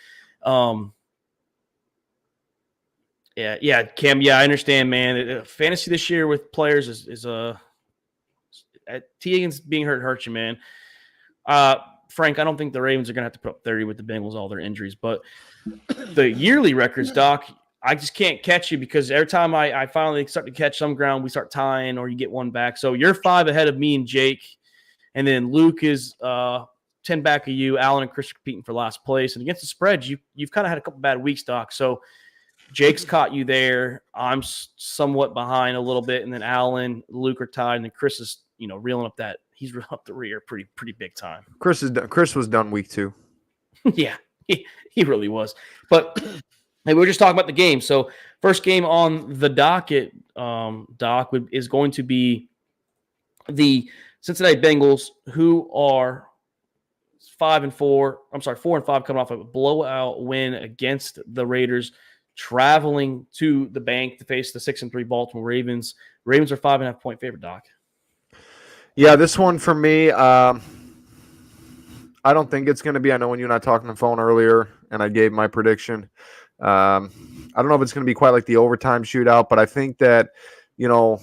yeah, Cam. Yeah, I understand, man. Fantasy this year with players is T. Higgins being hurts you, man. Frank, I don't think the Ravens are going to have to put up 30 with the Bengals, all their injuries. But the yearly records, Doc, I just can't catch you because every time I finally start to catch some ground, we start tying or you get one back. So you're 5 ahead of me and Jake. And then Luke is 10 back of you. Alan and Chris are competing for last place. And against the spread, you've kind of had a couple bad weeks, Doc. So Jake's caught you there. I'm somewhat behind a little bit. And then Alan, Luke are tied. And then Chris is, reeling up that. He's reeling up the rear pretty big time. Chris was done week 2. Yeah, he really was. But hey, we were just talking about the game. So first game on the docket, Doc, is going to be the Cincinnati Bengals, who are 5-4. I'm sorry, 4-5, coming off of a blowout win against the Raiders, traveling to the bank to face the 6-3 Baltimore Ravens. Ravens are 5.5-point favorite, Doc. Yeah, this one for me, I don't think it's going to be. I know when you and I talked on the phone earlier, and I gave my prediction. I don't know if it's going to be quite like the overtime shootout, but I think that, I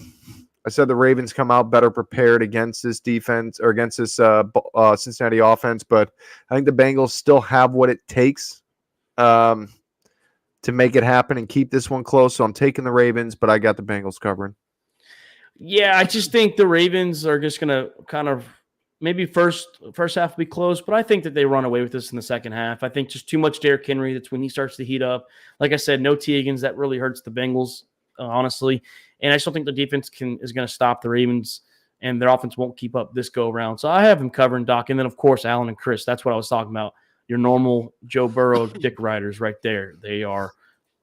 said the Ravens come out better prepared against this defense or against this Cincinnati offense, but I think the Bengals still have what it takes to make it happen and keep this one close. So I'm taking the Ravens, but I got the Bengals covering. Yeah, I just think the Ravens are just going to kind of maybe first half will be close, but I think that they run away with this in the second half. I think just too much Derrick Henry. That's when he starts to heat up. Like I said, no T. Higgins. That really hurts the Bengals, honestly. And I still think the defense is going to stop the Ravens, and their offense won't keep up this go-around. So I have them covering, Doc. And then, of course, Alan and Chris. That's what I was talking about. Your normal Joe Burrow dick riders right there. They are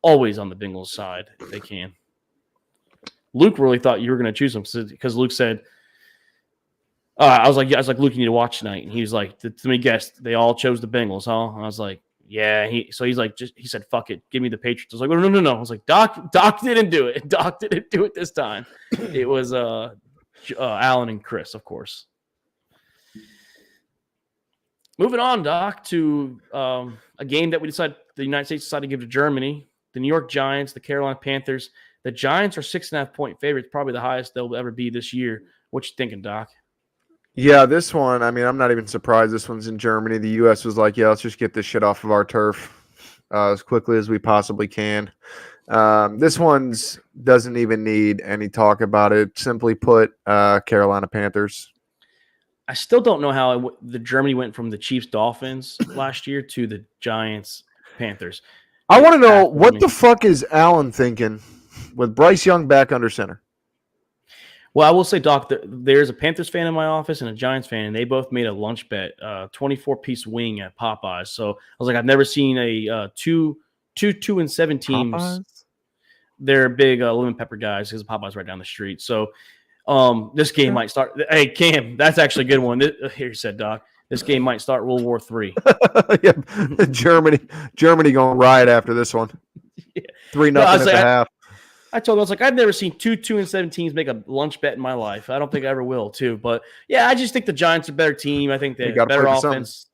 always on the Bengals side if they can. Luke really thought you were going to choose them because Luke said, I was like, Luke, you need to watch tonight. And he was like, let me guess, they all chose the Bengals, huh? And I was like, yeah. He said, fuck it, give me the Patriots. I was like, no. I was like, Doc didn't do it. Doc didn't do it this time. It was Alan and Chris, of course. Moving on, Doc, to a game that the United States decided to give to Germany. The New York Giants, the Carolina Panthers. The Giants are 6.5-point favorites, probably the highest they'll ever be this year. What you thinking, Doc? Yeah, this one, I mean, I'm not even surprised this one's in Germany. The U.S. was like, yeah, let's just get this shit off of our turf as quickly as we possibly can. This one's doesn't even need any talk about it. Simply put, Carolina Panthers. I still don't know how the Germany went from the Chiefs-Dolphins last year to the Giants-Panthers. I want to know, what the fuck is Allen thinking with Bryce Young back under center? Well, I will say, Doc, there's a Panthers fan in my office and a Giants fan, and they both made a lunch bet, 24-piece wing at Popeyes. So I was like, I've never seen a 2-7 teams. Popeyes? They're big lemon pepper guys because Popeyes right down the street. So this game might start. Hey, Cam, that's actually a good one. Here you said, Doc. This game might start World War III. Yeah, Germany going riot after this one. 3-0 at the half. I told him, I was like, I've never seen 2-7 teams make a lunch bet in my life. I don't think I ever will, too. But, yeah, I just think the Giants are a better team. I think they have better offense.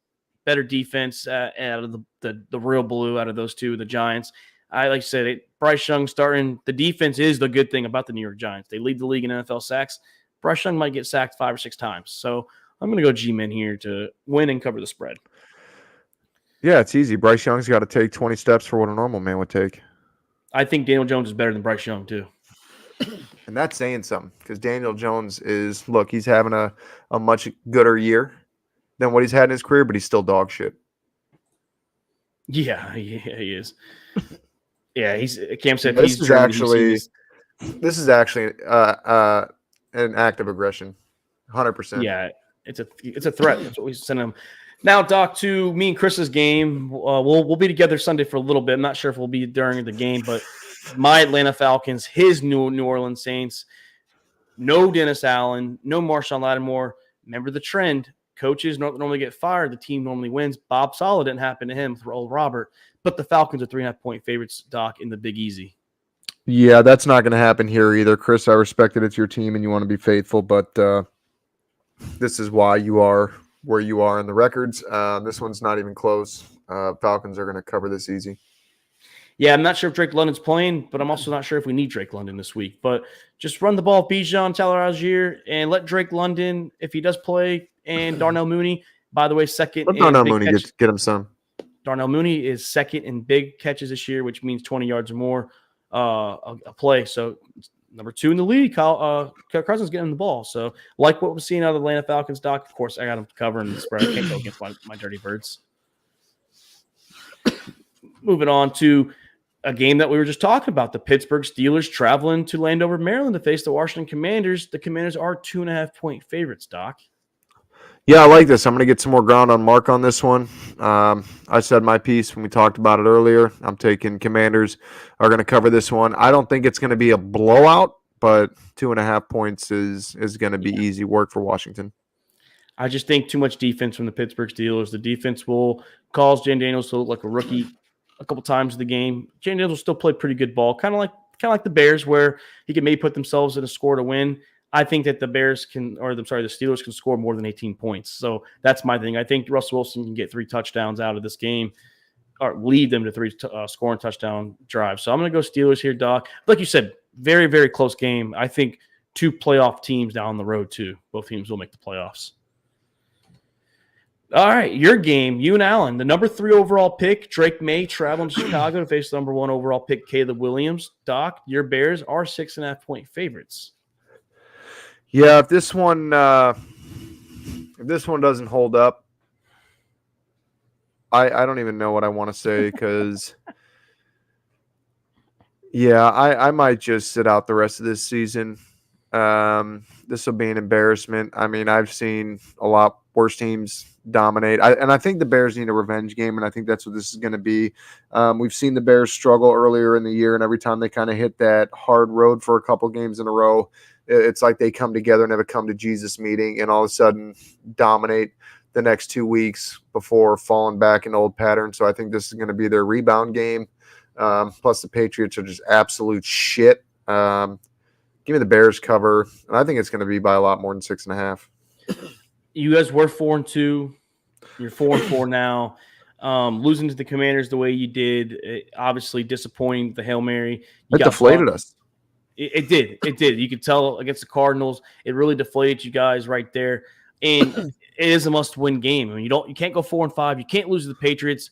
better defense out of the real blue out of those two, the Giants. I like I said, Bryce Young starting. The defense is the good thing about the New York Giants. They lead the league in NFL sacks. Bryce Young might get sacked 5 or 6 times. So I'm going to go G-Men here to win and cover the spread. Yeah, it's easy. Bryce Young's got to take 20 steps for what a normal man would take. I think Daniel Jones is better than Bryce Young, too. And that's saying something because Daniel Jones he's having a much gooder year than what he's had in his career, but he's still dog shit. Yeah, he is. Yeah, Cam said This is actually an act of aggression, 100%. Yeah, it's a threat. That's what we send him. Now, Doc, to me and Chris's game, we'll be together Sunday for a little bit. I'm not sure if we'll be during the game, but my Atlanta Falcons, his New Orleans Saints, no Dennis Allen, no Marshawn Lattimore. Remember the trend. Coaches normally get fired. The team normally wins. Bob Saleh didn't happen to him for old Robert. But the Falcons are 3.5-point favorites, Doc, in the Big Easy. Yeah, that's not going to happen here either. Chris, I respect that it's your team and you want to be faithful, but this is why you are where you are in the records. This one's not even close. Falcons are going to cover this easy. Yeah, I'm not sure if Drake London's playing, but I'm also not sure if we need Drake London this week. But just run the ball, Bijan, Tyler Algier, and let Drake London, if he does play, and Darnell Mooney, by the way, second. Let Darnell Mooney get him some. Darnell Mooney is second in big catches this year, which means 20 yards or more a play. So number 2 in the league, Kirk Cousins getting the ball. So like what we're seeing out of the Atlanta Falcons, Doc, of course, I got them covering the spread. I can't go against my Dirty Birds. Moving on to a game that we were just talking about, the Pittsburgh Steelers traveling to Landover, Maryland to face the Washington Commanders. The Commanders are 2.5-point favorites, Doc. Yeah, I like this. I'm going to get some more ground on Mark on this one. I said my piece when we talked about it earlier. I'm taking Commanders are going to cover this one. I don't think it's going to be a blowout, but 2.5 points is going to be easy work for Washington. I just think too much defense from the Pittsburgh Steelers. The defense will cause Jane Daniels to look like a rookie a couple times in the game. Jane Daniels will still play pretty good ball, kind of like the Bears, where he can maybe put themselves in a score to win. I think that the Steelers can score more than 18 points. So that's my thing. I think Russell Wilson can get 3 touchdowns out of this game, or lead them to 3 scoring touchdown drives. So I'm going to go Steelers here, Doc. Like you said, very, very close game. I think 2 playoff teams down the road too. Both teams will make the playoffs. All right, your game, you and Allen. The number 3 overall pick, Drake May, traveling to Chicago to face the number 1 overall pick, Caleb Williams. Doc, your Bears are 6.5-point favorites. Yeah, if this one doesn't hold up, I don't even know what I want to say because, yeah, I might just sit out the rest of this season. This will be an embarrassment. I mean, I've seen a lot worse teams dominate. I think the Bears need a revenge game, and I think that's what this is going to be. We've seen the Bears struggle earlier in the year, and every time they kind of hit that hard road for a couple games in a row, it's like they come together and have a come to Jesus meeting and all of a sudden dominate the next 2 weeks before falling back in old patterns. So I think this is going to be their rebound game. Plus the Patriots are just absolute shit. Give me the Bears cover, and I think it's going to be by a lot more than 6.5. You guys were 4-2. You're 4-4 now. Losing to the Commanders the way you did, obviously disappointing. The Hail Mary. It deflated us. It did. It did. You could tell against the Cardinals, it really deflated you guys right there. And it is a must-win game. I mean, you can't go 4-5. You can't lose to the Patriots.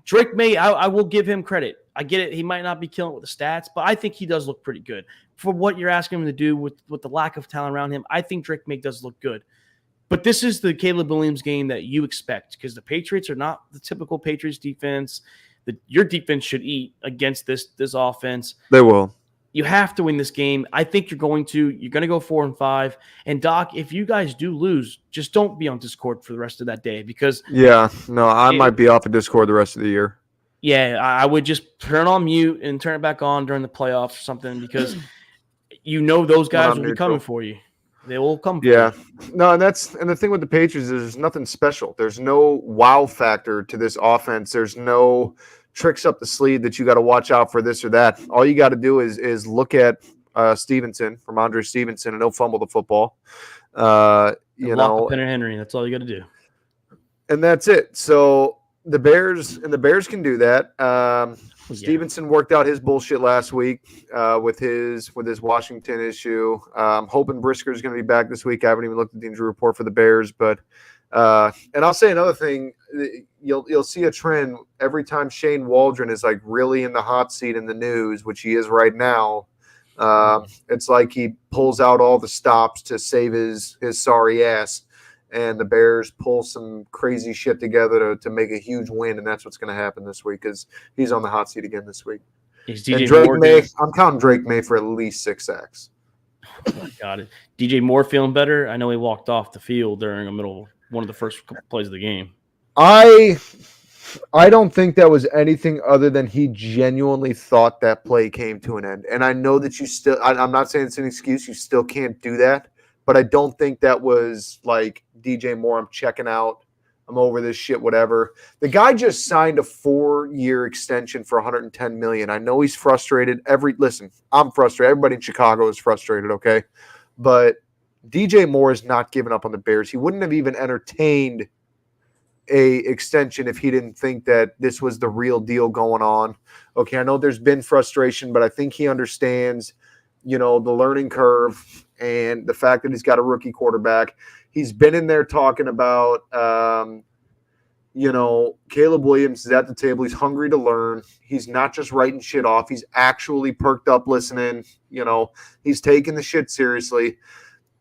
Drake May, I will give him credit. I get it. He might not be killing it with the stats, but I think he does look pretty good. For what you're asking him to do with the lack of talent around him, I think Drake May does look good. But this is the Caleb Williams game that you expect because the Patriots are not the typical Patriots defense. Your defense should eat against this offense. They will. You have to win this game. I think you're going to. You're going to go 4-5. And, Doc, if you guys do lose, just don't be on Discord for the rest of that day because – yeah, no, I might be off of Discord the rest of the year. Yeah, I would just turn on mute and turn it back on during the playoffs or something because you know those guys will be coming for you. They will come for you. No, and the thing with the Patriots is there's nothing special. There's no wow factor to this offense. There's no tricks up the sleeve that you got to watch out for this or that. All you got to do is look at Stevenson, from Andre Stevenson, and he'll fumble the football. Lock up Henry. That's all you got to do. And that's it. So the Bears can do that. Stevenson worked out his bullshit last week with his Washington issue. Hoping Brisker is going to be back this week. I haven't even looked at the injury report for the Bears, but and I'll say another thing. You'll see a trend every time Shane Waldron is like really in the hot seat in the news, which he is right now. It's like he pulls out all the stops to save his sorry ass. And the Bears pull some crazy shit together to make a huge win, and that's what's going to happen this week because he's on the hot seat again this week. DJ Drake Moore May, I'm counting Drake May for at least 6 sacks. Got it. DJ Moore feeling better? I know he walked off the field during the middle one of the first couple plays of the game. I don't think that was anything other than he genuinely thought that play came to an end. And I know that you still – I'm not saying it's an excuse. You still can't do that. But I don't think that was like DJ Moore, I'm checking out. I'm over this shit, whatever. The guy just signed a 4-year extension for $110 million. I know he's frustrated. Listen, I'm frustrated. Everybody in Chicago is frustrated, okay? But DJ Moore is not giving up on the Bears. He wouldn't have even entertained a extension if he didn't think that this was the real deal going on. Okay, I know there's been frustration, but I think he understands, the learning curve and the fact that he's got a rookie quarterback. He's been in there talking about, Caleb Williams is at the table. He's hungry to learn. He's not just writing shit off. He's actually perked up listening. He's taking the shit seriously.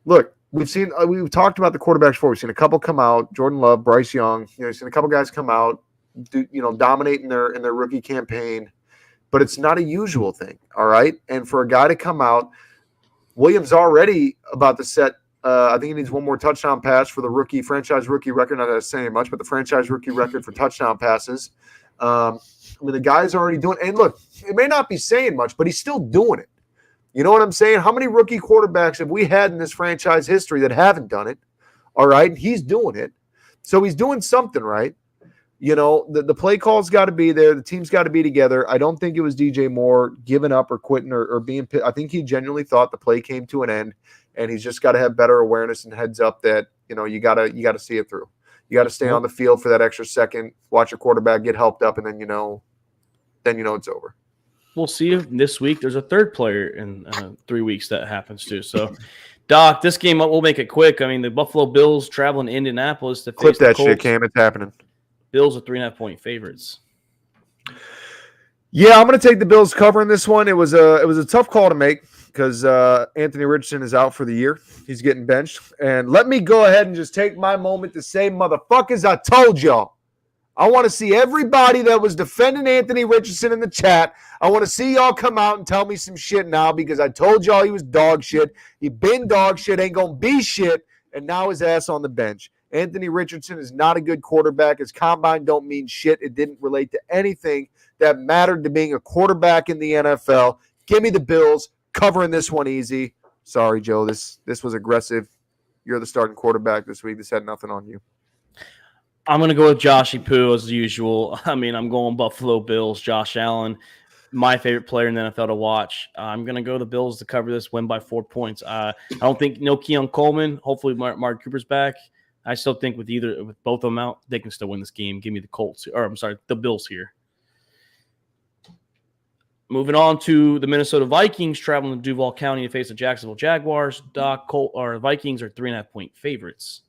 Look, we've talked about the quarterbacks before. We've seen a couple come out, Jordan Love, Bryce Young. We've seen a couple guys come out, dominate in their rookie campaign. But it's not a usual thing, all right? And for a guy to come out, Williams already about to set, I think he needs one more touchdown pass for the franchise rookie record. Not that it's saying much, but the franchise rookie record for touchdown passes. The guy's already doing it. And look, it may not be saying much, but he's still doing it. You know what I'm saying? How many rookie quarterbacks have we had in this franchise history that haven't done it? All right? He's doing it. So he's doing something right. The play call's got to be there. The team's got to be together. I don't think it was DJ Moore giving up or quitting or being – I think he genuinely thought the play came to an end, and he's just got to have better awareness and heads up that, you got to see it through. You got to stay on the field for that extra second, watch your quarterback get helped up, and then it's over. We'll see if this week there's a third player in 3 weeks that happens too. So, Doc, this game, we'll make it quick. The Buffalo Bills traveling to Indianapolis to face the Colts. Clip that shit, Cam. It's happening. Bills are 3.5-point favorites. Yeah, I'm going to take the Bills covering this one. It was a tough call to make because Anthony Richardson is out for the year. He's getting benched. And let me go ahead and just take my moment to say, motherfuckers, I told y'all. I want to see everybody that was defending Anthony Richardson in the chat. I want to see y'all come out and tell me some shit now because I told y'all he was dog shit. He been dog shit, ain't going to be shit, and now his ass on the bench. Anthony Richardson is not a good quarterback. His combine don't mean shit. It didn't relate to anything that mattered to being a quarterback in the NFL. Give me the Bills covering this one easy. Sorry, Joe. This was aggressive. You're the starting quarterback this week. This had nothing on you. I'm going to go with Joshy Poo as usual. I'm going Buffalo Bills, Josh Allen, my favorite player in the NFL to watch. I'm going to go the Bills to cover this, win by 4 points. I don't think Keon Coleman. Hopefully Mark Cooper's back. I still think with both of them out, they can still win this game. Give me the Bills here. Moving on to the Minnesota Vikings traveling to Duval County to face the Jacksonville Jaguars. Vikings are 3.5-point favorites.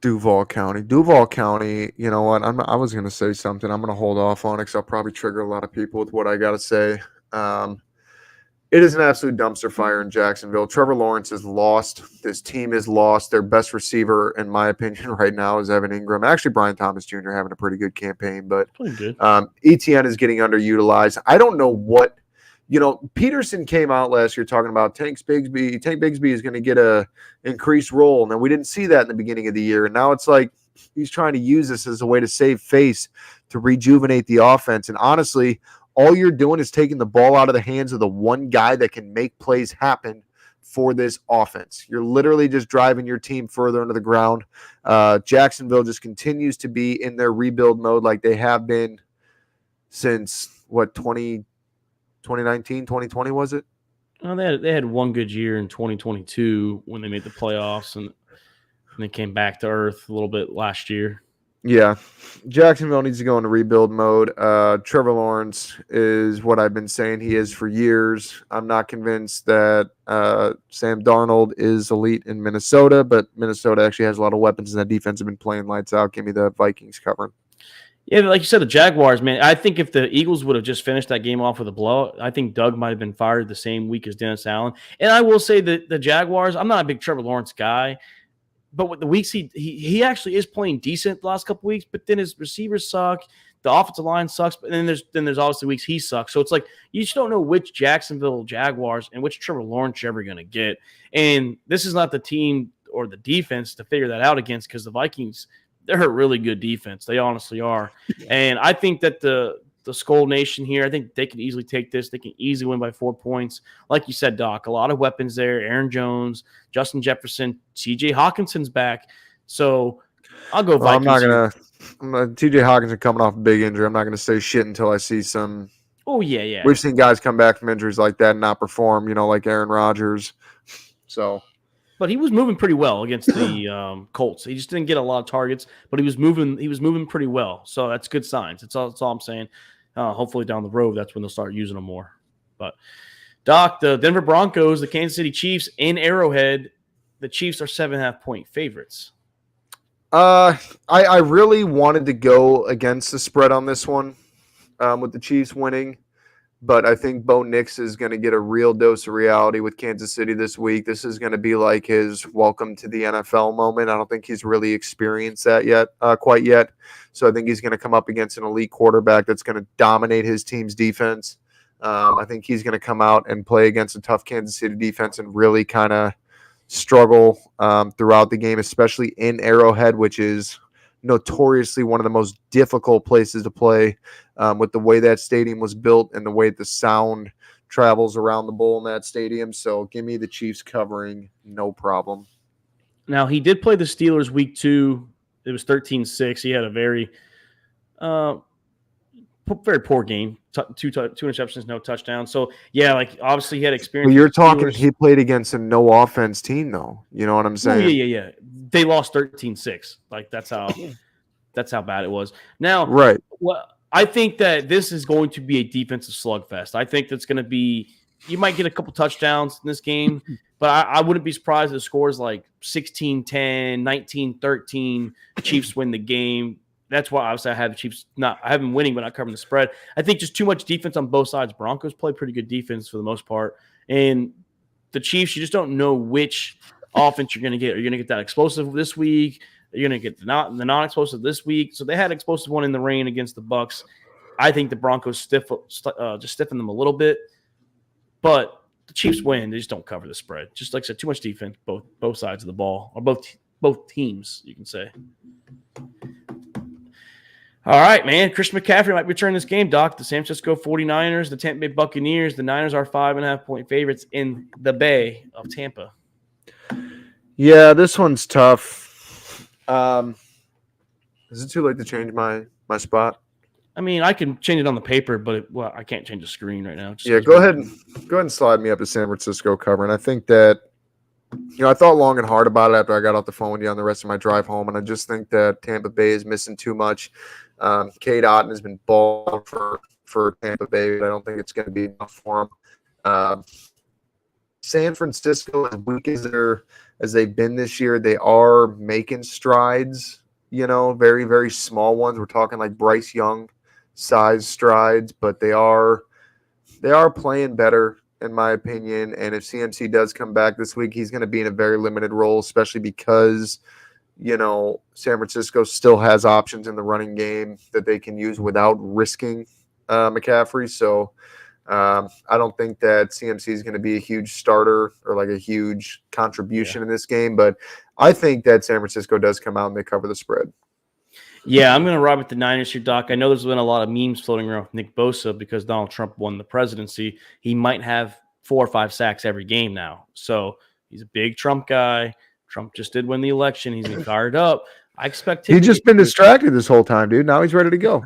Duval County. You know what? I was going to say something. I'm going to hold off on it because I'll probably trigger a lot of people with what I got to say. It is an absolute dumpster fire in Jacksonville. Trevor Lawrence is lost. This team is lost. Their best receiver, in my opinion, right now is Evan Ingram. Actually, Brian Thomas Jr. having a pretty good campaign, but ETN is getting underutilized. I don't know what Peterson came out last year talking about Tank Bigsby is going to get a increased role. Now, we didn't see that in the beginning of the year, and now it's like he's trying to use this as a way to save face, to rejuvenate the offense. And honestly, all you're doing is taking the ball out of the hands of the one guy that can make plays happen for this offense. You're literally just driving your team further into the ground. Jacksonville just continues to be in their rebuild mode like they have been since, 2019, 2020 was it? Well, they had one good year in 2022 when they made the playoffs, and and then came back to earth a little bit last year. Yeah, Jacksonville needs to go into rebuild mode. Trevor Lawrence is what I've been saying he is for years. I'm not convinced that Sam Darnold is elite in Minnesota, but Minnesota actually has a lot of weapons, and that defense have been playing lights out. Give me the Vikings covering. Yeah, like you said, the Jaguars, man. I think if the Eagles would have just finished that game off with a blowout, I think Doug might have been fired the same week as Dennis Allen. And I will say that the Jaguars, I'm not a big Trevor Lawrence guy. But with the weeks he actually is playing decent the last couple weeks, but then his receivers suck, the offensive line sucks, but then there's obviously weeks he sucks. So it's like you just don't know which Jacksonville Jaguars and which Trevor Lawrence you're ever going to get. And this is not the team or the defense to figure that out against, because the Vikings, they're a really good defense. They honestly are. And I think that the Skull Nation here, I think they can easily take this. They can easily win by 4 points. Like you said, Doc, a lot of weapons there. Aaron Jones, Justin Jefferson, TJ Hawkinson's back. So I'll go Vikings. I'm not going to – TJ Hawkinson coming off a big injury. I'm not going to say shit until I see some – Oh, yeah. We've seen guys come back from injuries like that and not perform, like Aaron Rodgers. So – but he was moving pretty well against the Colts. He just didn't get a lot of targets, but he was moving pretty well. So that's good signs. That's all I'm saying. Hopefully down the road, that's when they'll start using them more. But, Doc, the Denver Broncos, the Kansas City Chiefs in Arrowhead, the Chiefs are 7.5-point favorites. I really wanted to go against the spread on this one with the Chiefs winning. But I think Bo Nix is going to get a real dose of reality with Kansas City this week. This is going to be like his welcome to the NFL moment. I don't think he's really experienced that quite yet. So I think he's going to come up against an elite quarterback that's going to dominate his team's defense. I think he's going to come out and play against a tough Kansas City defense and really kind of struggle throughout the game, especially in Arrowhead, which is notoriously one of the most difficult places to play with the way that stadium was built and the way the sound travels around the bowl in that stadium. So give me the Chiefs covering, no problem. Now, he did play the Steelers week 2. It was 13-6. He had a very poor game. Two interceptions, no touchdowns. So, yeah, like obviously he had experience. Well, you're talking he played against a no-offense team, though. You know what I'm saying? Oh, yeah. They lost 13-6. Like, that's how bad it was. Now, right. Well, I think that this is going to be a defensive slugfest. I think that's going to be – you might get a couple touchdowns in this game, but I wouldn't be surprised if the scores like 16-10, 19-13, Chiefs win the game. That's why obviously I have the Chiefs I have them winning, but not covering the spread. I think just too much defense on both sides. Broncos play pretty good defense for the most part. And the Chiefs, you just don't know which offense you're going to get. Are you going to get that explosive this week? Are you going to get the non-explosive this week? So they had an explosive one in the rain against the Bucs. I think the Broncos just stiffen them a little bit. But the Chiefs win. They just don't cover the spread. Just like I said, too much defense, both sides of the ball, or both teams, you can say. All right, man. Christian McCaffrey might return this game, Doc. The San Francisco 49ers, the Tampa Bay Buccaneers. The Niners are 5.5-point favorites in the Bay of Tampa. Yeah, this one's tough. Is it too late to change my spot? I mean, I can change it on the paper, but I can't change the screen right now. Yeah, go ahead and slide me up to San Francisco cover. And I think that, I thought long and hard about it after I got off the phone with you on the rest of my drive home, and I just think that Tampa Bay is missing too much. Cade Otton has been balling for Tampa Bay, but I don't think it's going to be enough for him. San Francisco, as weak as they've been this year, they are making strides, very, very small ones. We're talking like Bryce Young size strides, but they are playing better, in my opinion. And if CMC does come back this week, he's going to be in a very limited role, especially because, San Francisco still has options in the running game that they can use without risking McCaffrey. So I don't think that CMC is going to be a huge starter or like a huge contribution in this game, but I think that San Francisco does come out and they cover the spread. Yeah, I'm going to ride with the Niners here, Doc. I know there's been a lot of memes floating around with Nick Bosa because Donald Trump won the presidency. He might have 4 or 5 sacks every game now. So he's a big Trump guy. Trump just did win the election. He's been fired up. I expect him. He's just been distracted this whole time, dude. Now he's ready to go.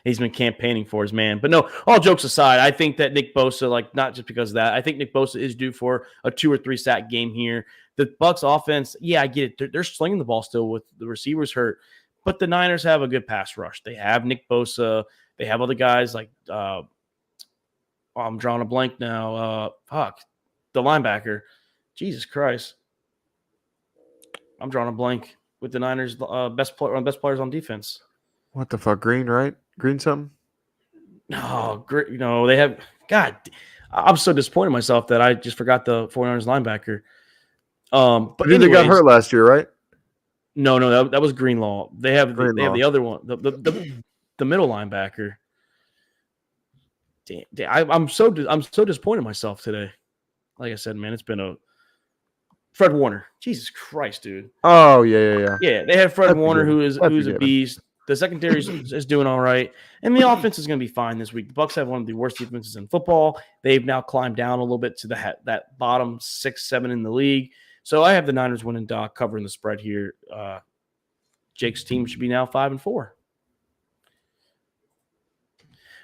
he's been campaigning for his man. But no, all jokes aside, I think that Nick Bosa, like not just because of that, I think Nick Bosa is due for a 2 or 3 sack game here. The Bucs offense, yeah, I get it. They're slinging the ball still with the receivers hurt, but the Niners have a good pass rush. They have Nick Bosa. They have other guys like I'm drawing a blank now. The linebacker. Jesus Christ. I'm drawing a blank with the Niners' best players on defense. What the fuck? Green, right? Green something? No, great. They have. God, I'm so disappointed in myself that I just forgot the 49ers linebacker. But They got hurt last year, right? No, that was Greenlaw. They have the other one, the middle linebacker. Damn, I'm so disappointed in myself today. Like I said, man, it's been a Fred Warner. Jesus Christ, dude. Oh yeah. Yeah, they have Fred Warner, who's a beast. The secondary is doing all right, and the offense is going to be fine this week. The Bucs have one of the worst defenses in football. They've now climbed down a little bit to that bottom 6-7 in the league. So I have the Niners winning, Doc, covering the spread here. Jake's team should be now 5-4.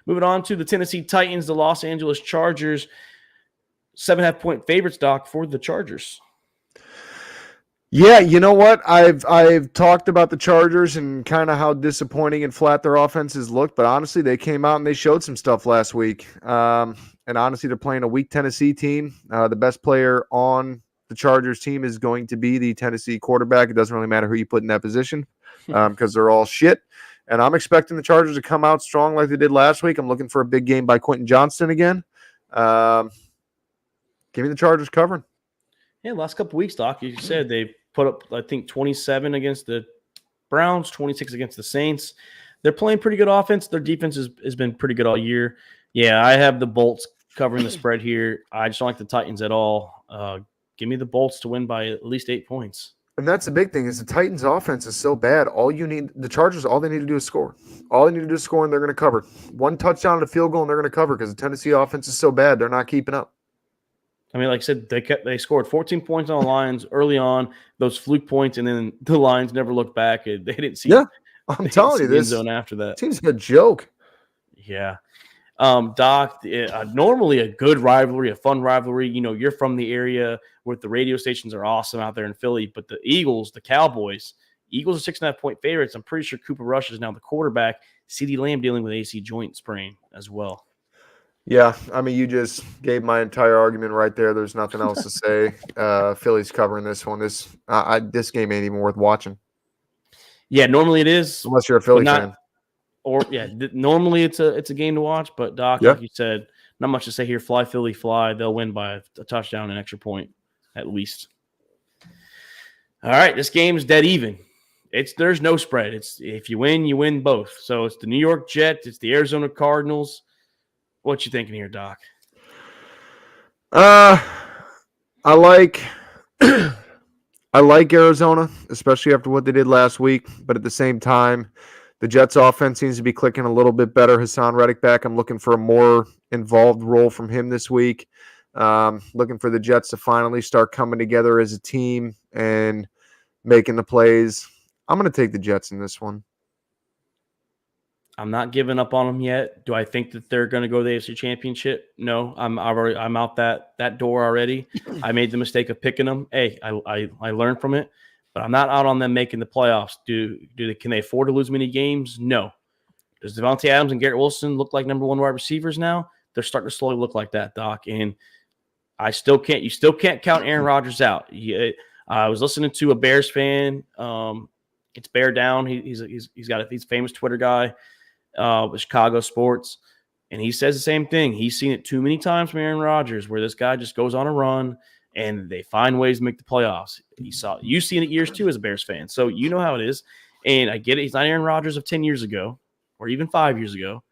Moving on to the Tennessee Titans, the Los Angeles Chargers. 7.5-point favorites, Doc, for the Chargers. Yeah, you know what? I've talked about the Chargers and kind of how disappointing and flat their offenses looked, but honestly, they came out and they showed some stuff last week. And honestly, they're playing a weak Tennessee team. The best player on the Chargers team is going to be the Tennessee quarterback. It doesn't really matter who you put in that position because they're all shit. And I'm expecting the Chargers to come out strong like they did last week. I'm looking for a big game by Quentin Johnston again. Give me the Chargers covering. Yeah, last couple weeks, Doc, you said they put up, I think, 27 against the Browns, 26 against the Saints. They're playing pretty good offense. Their defense has been pretty good all year. Yeah, I have the Bolts covering the spread here. I just don't like the Titans at all. Give me the Bolts to win by at least 8 points. And that's the big thing is the Titans' offense is so bad. The Chargers, all they need to do is score. All they need to do is score, and they're going to cover. One touchdown and a field goal, and they're going to cover because the Tennessee offense is so bad. They're not keeping up. I mean, like I said, they scored 14 points on the Lions early on, those fluke points, and then the Lions never looked back. They didn't see. Yeah, I'm telling you, this zone after that seems like a joke. Yeah, Doc. Normally a good rivalry, a fun rivalry. You're from the area where the radio stations are awesome out there in Philly, but the Eagles, the Cowboys, Eagles are 6.5-point favorites. I'm pretty sure Cooper Rush is now the quarterback. CeeDee Lamb dealing with AC joint sprain as well. Yeah, I mean, you just gave my entire argument right there. There's nothing else to say. Philly's covering this one. This game ain't even worth watching. Yeah, normally it is, unless you're a Philly fan. Normally it's a game to watch, but Doc, like you said, not much to say here. Fly Philly, fly. They'll win by a touchdown, an extra point at least. All right, this game is dead even. There's no spread. It's if you win both. So it's the New York Jets, it's the Arizona Cardinals. What you thinking here, Doc? I like Arizona, especially after what they did last week. But at the same time, the Jets' offense seems to be clicking a little bit better. Hassan Reddick back. I'm looking for a more involved role from him this week. Looking for the Jets to finally start coming together as a team and making the plays. I'm going to take the Jets in this one. I'm not giving up on them yet. Do I think that they're going to go to the AFC Championship? No, I'm out that door already. I made the mistake of picking them. Hey, I learned from it, but I'm not out on them making the playoffs. Can they afford to lose many games? No. Does Devontae Adams and Garrett Wilson look like number one wide receivers now? They're starting to slowly look like that, Doc. And you still can't count Aaron Rodgers out. I was listening to a Bears fan. It's Bear Down. He's a famous Twitter guy. With Chicago sports, and he says the same thing. He's seen it too many times from Aaron Rodgers, where this guy just goes on a run and they find ways to make the playoffs. You've seen it years too as a Bears fan, so you know how it is. And I get it. He's not Aaron Rodgers of 10 years ago or even 5 years ago.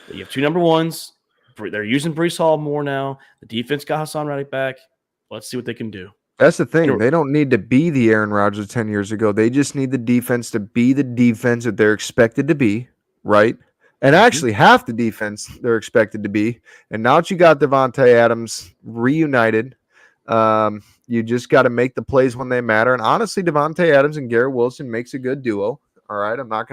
But you have two number ones. They're using Breece Hall more now. The defense got Hassan Reddick back. Let's see what they can do. That's the thing. They don't need to be the Aaron Rodgers 10 years ago. They just need the defense to be the defense that they're expected to be. Right. And actually half the defense they're expected to be. And now that you got Devontae Adams reunited, you just got to make the plays when they matter. And honestly, Devontae Adams and Garrett Wilson makes a good duo. All right. I'm not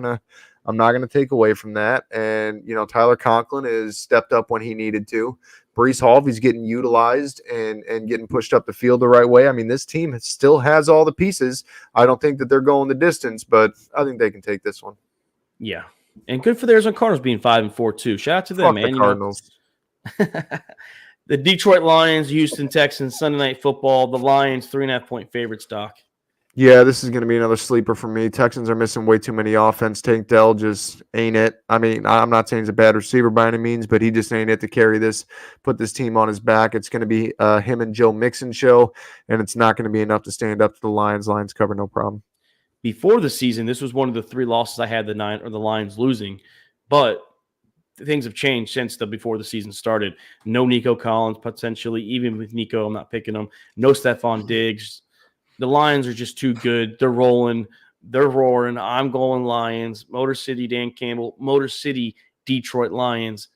I'm not going to take away from that. And, Tyler Conklin has stepped up when he needed to. Breece Hall, he's getting utilized and getting pushed up the field the right way. I mean, this team still has all the pieces. I don't think that they're going the distance, but I think they can take this one. Yeah. And good for the Arizona Cardinals being 5-4 too. Shout out to them, Fuck man. the Cardinals. The Detroit Lions, Houston Texans, Sunday Night Football. The Lions, 3.5-point favorites, Doc. Yeah, this is going to be another sleeper for me. Texans are missing way too many offense. Tank Dell just ain't it. I mean, I'm not saying he's a bad receiver by any means, but he just ain't it to carry this, put this team on his back. It's going to be him and Joe Mixon show, and it's not going to be enough to stand up to the Lions. Lions cover, no problem. Before the season, this was one of the 3 losses I had the Lions losing, but things have changed since before the season started. No Nico Collins, potentially. Even with Nico, I'm not picking him. No Stephon Diggs. The Lions are just too good. They're rolling. They're roaring. I'm going Lions. Motor City Dan Campbell. Motor City Detroit Lions.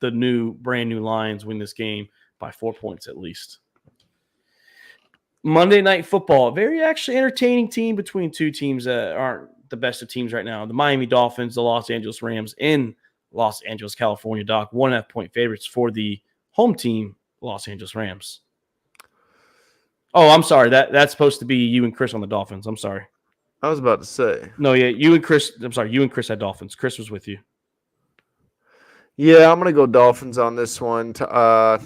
The brand new Lions win this game by 4 points at least. Monday Night Football. Very actually entertaining team between two teams that aren't the best of teams right now. The Miami Dolphins, the Los Angeles Rams in Los Angeles, California, Doc. 1.5-point favorites for the home team, Los Angeles Rams. Oh, I'm sorry. That's supposed to be you and Chris on the Dolphins. I'm sorry. I was about to say. No, yeah, you and Chris. I'm sorry. You and Chris had Dolphins. Chris was with you. Yeah, I'm going to go Dolphins on this one. Tua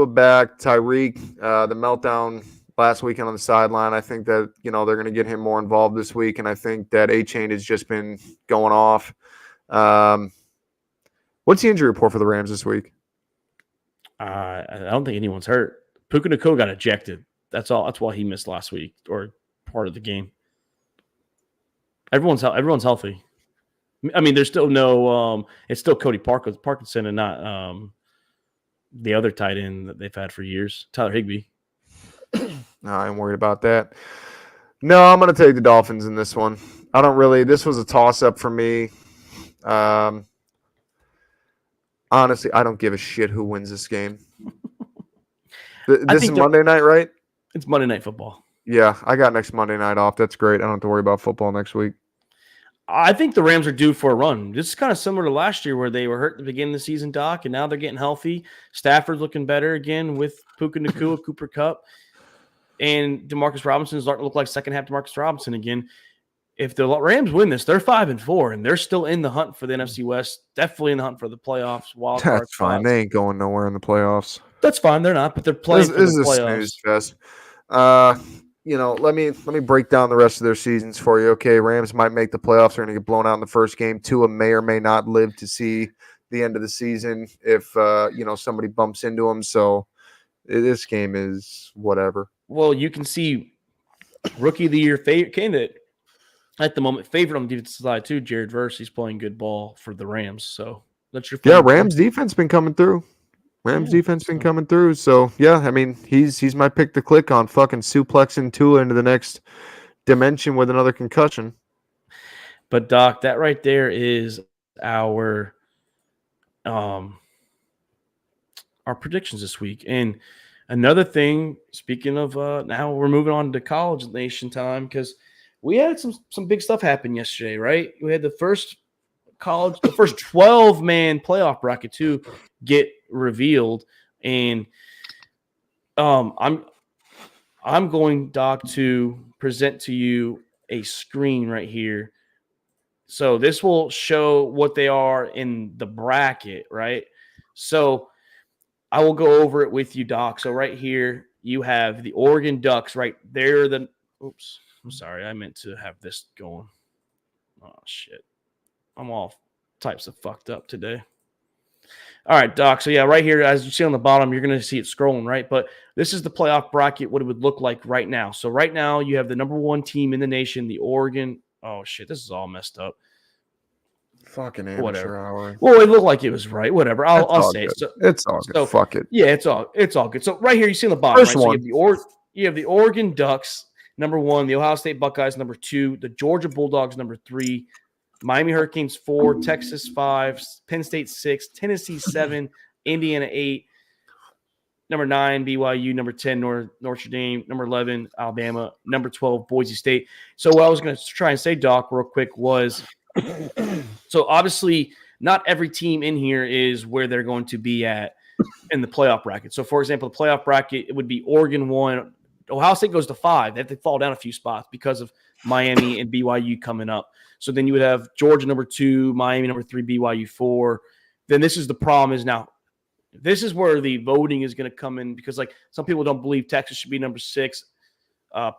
back, Tyreek, the meltdown last weekend on the sideline. I think that, they're going to get him more involved this week, and I think that A-Chain has just been going off. What's the injury report for the Rams this week? I don't think anyone's hurt. Puka Nacua got ejected. That's all. That's why he missed last week or part of the game. Everyone's healthy. I mean, there's still no. It's still Cody Parkinson and not the other tight end that they've had for years, Tyler Higbee. No, I ain't worried about that. No, I'm going to take the Dolphins in this one. I don't really. This was a toss-up for me. Honestly, I don't give a shit who wins this game. This is Monday night, right? It's Monday Night Football. Yeah, I got next Monday night off. That's great. I don't have to worry about football next week. I think the Rams are due for a run. This is kind of similar to last year where they were hurt at the beginning of the season, Doc, and now they're getting healthy. Stafford's looking better again with Puka Nacua, Cooper Kupp, and Demarcus Robinson is starting to look like second half Demarcus Robinson again. If the Rams win this, they're 5-4, and they're still in the hunt for the NFC West. Definitely in the hunt for the playoffs. Wild card. That's fine. They ain't going nowhere in the playoffs. That's fine. They're not, but they're playing for the playoffs. This is a snooze fest. Let me break down the rest of their seasons for you. Okay, Rams might make the playoffs. They're going to get blown out in the first game. Tua may or may not live to see the end of the season if somebody bumps into him. So this game is whatever. Well, you can see Rookie of the Year candidate at the moment, favorite on the defensive side too. Jared Verse, he's playing good ball for the Rams. So that's your Rams defense been coming through. Defense been coming through. So yeah, I mean he's my pick to click on. Fucking suplexing Tua into the next dimension with another concussion. But Doc, that right there is our predictions this week. And another thing, speaking of now we're moving on to College Nation time because we had some big stuff happen yesterday, right? We had the first 12-man playoff bracket to get revealed, and I'm going, Doc, to present to you a screen right here. So this will show what they are in the bracket, right? So I will go over it with you, Doc. So right here you have the Oregon Ducks right there. Oops. I'm sorry. I meant to have this going. Oh, shit. I'm all types of fucked up today. All right, Doc. So, yeah, right here, as you see on the bottom, you're going to see it scrolling, right? But this is the playoff bracket, what it would look like right now. So, right now, you have the number one team in the nation, the Oregon. Oh, shit. This is all messed up. Fucking amateur hour. Well, it looked like it was right. Whatever. I'll say it. So, it's all good. Fuck it. Yeah, it's all good. So, right here, you see on the bottom, First right? one. So you have the Oregon Ducks, number 1, the Ohio State Buckeyes, number 2, the Georgia Bulldogs, number 3, Miami Hurricanes 4, Texas 5, Penn State 6, Tennessee 7, Indiana 8, number 9, BYU, number 10, Notre Dame, number 11, Alabama, number 12, Boise State. So what I was going to try and say, Doc, real quick was So obviously, not every team in here is where they're going to be at in the playoff bracket. So, for example, the playoff bracket, it would be Oregon 1. Ohio State goes to 5. They have to fall down a few spots because of Miami and BYU coming up. So then you would have Georgia number 2, Miami number 3, BYU 4. Then this is the problem is now this is where the voting is going to come in because, like, some people don't believe Texas should be number 6.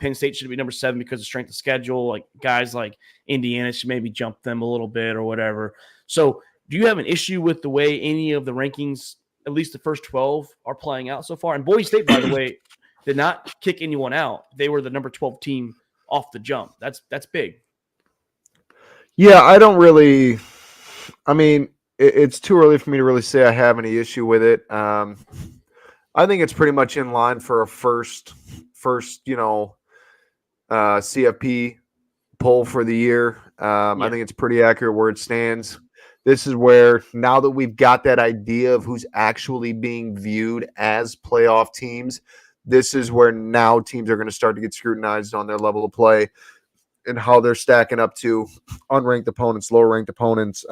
Penn State should be number 7 because of strength of schedule. Like, guys like Indiana should maybe jump them a little bit or whatever. So do you have an issue with the way any of the rankings, at least the first 12, are playing out so far? And Boise State, by the way, did not kick anyone out. They were the number 12 team off the jump. That's big. Yeah, I don't really – I mean – it's too early for me to really say I have any issue with it. I think it's pretty much in line for a first CFP poll for the year. I think it's pretty accurate where it stands. This is where, now that we've got that idea of who's actually being viewed as playoff teams, this is where now teams are going to start to get scrutinized on their level of play and how they're stacking up to unranked opponents, lower-ranked opponents.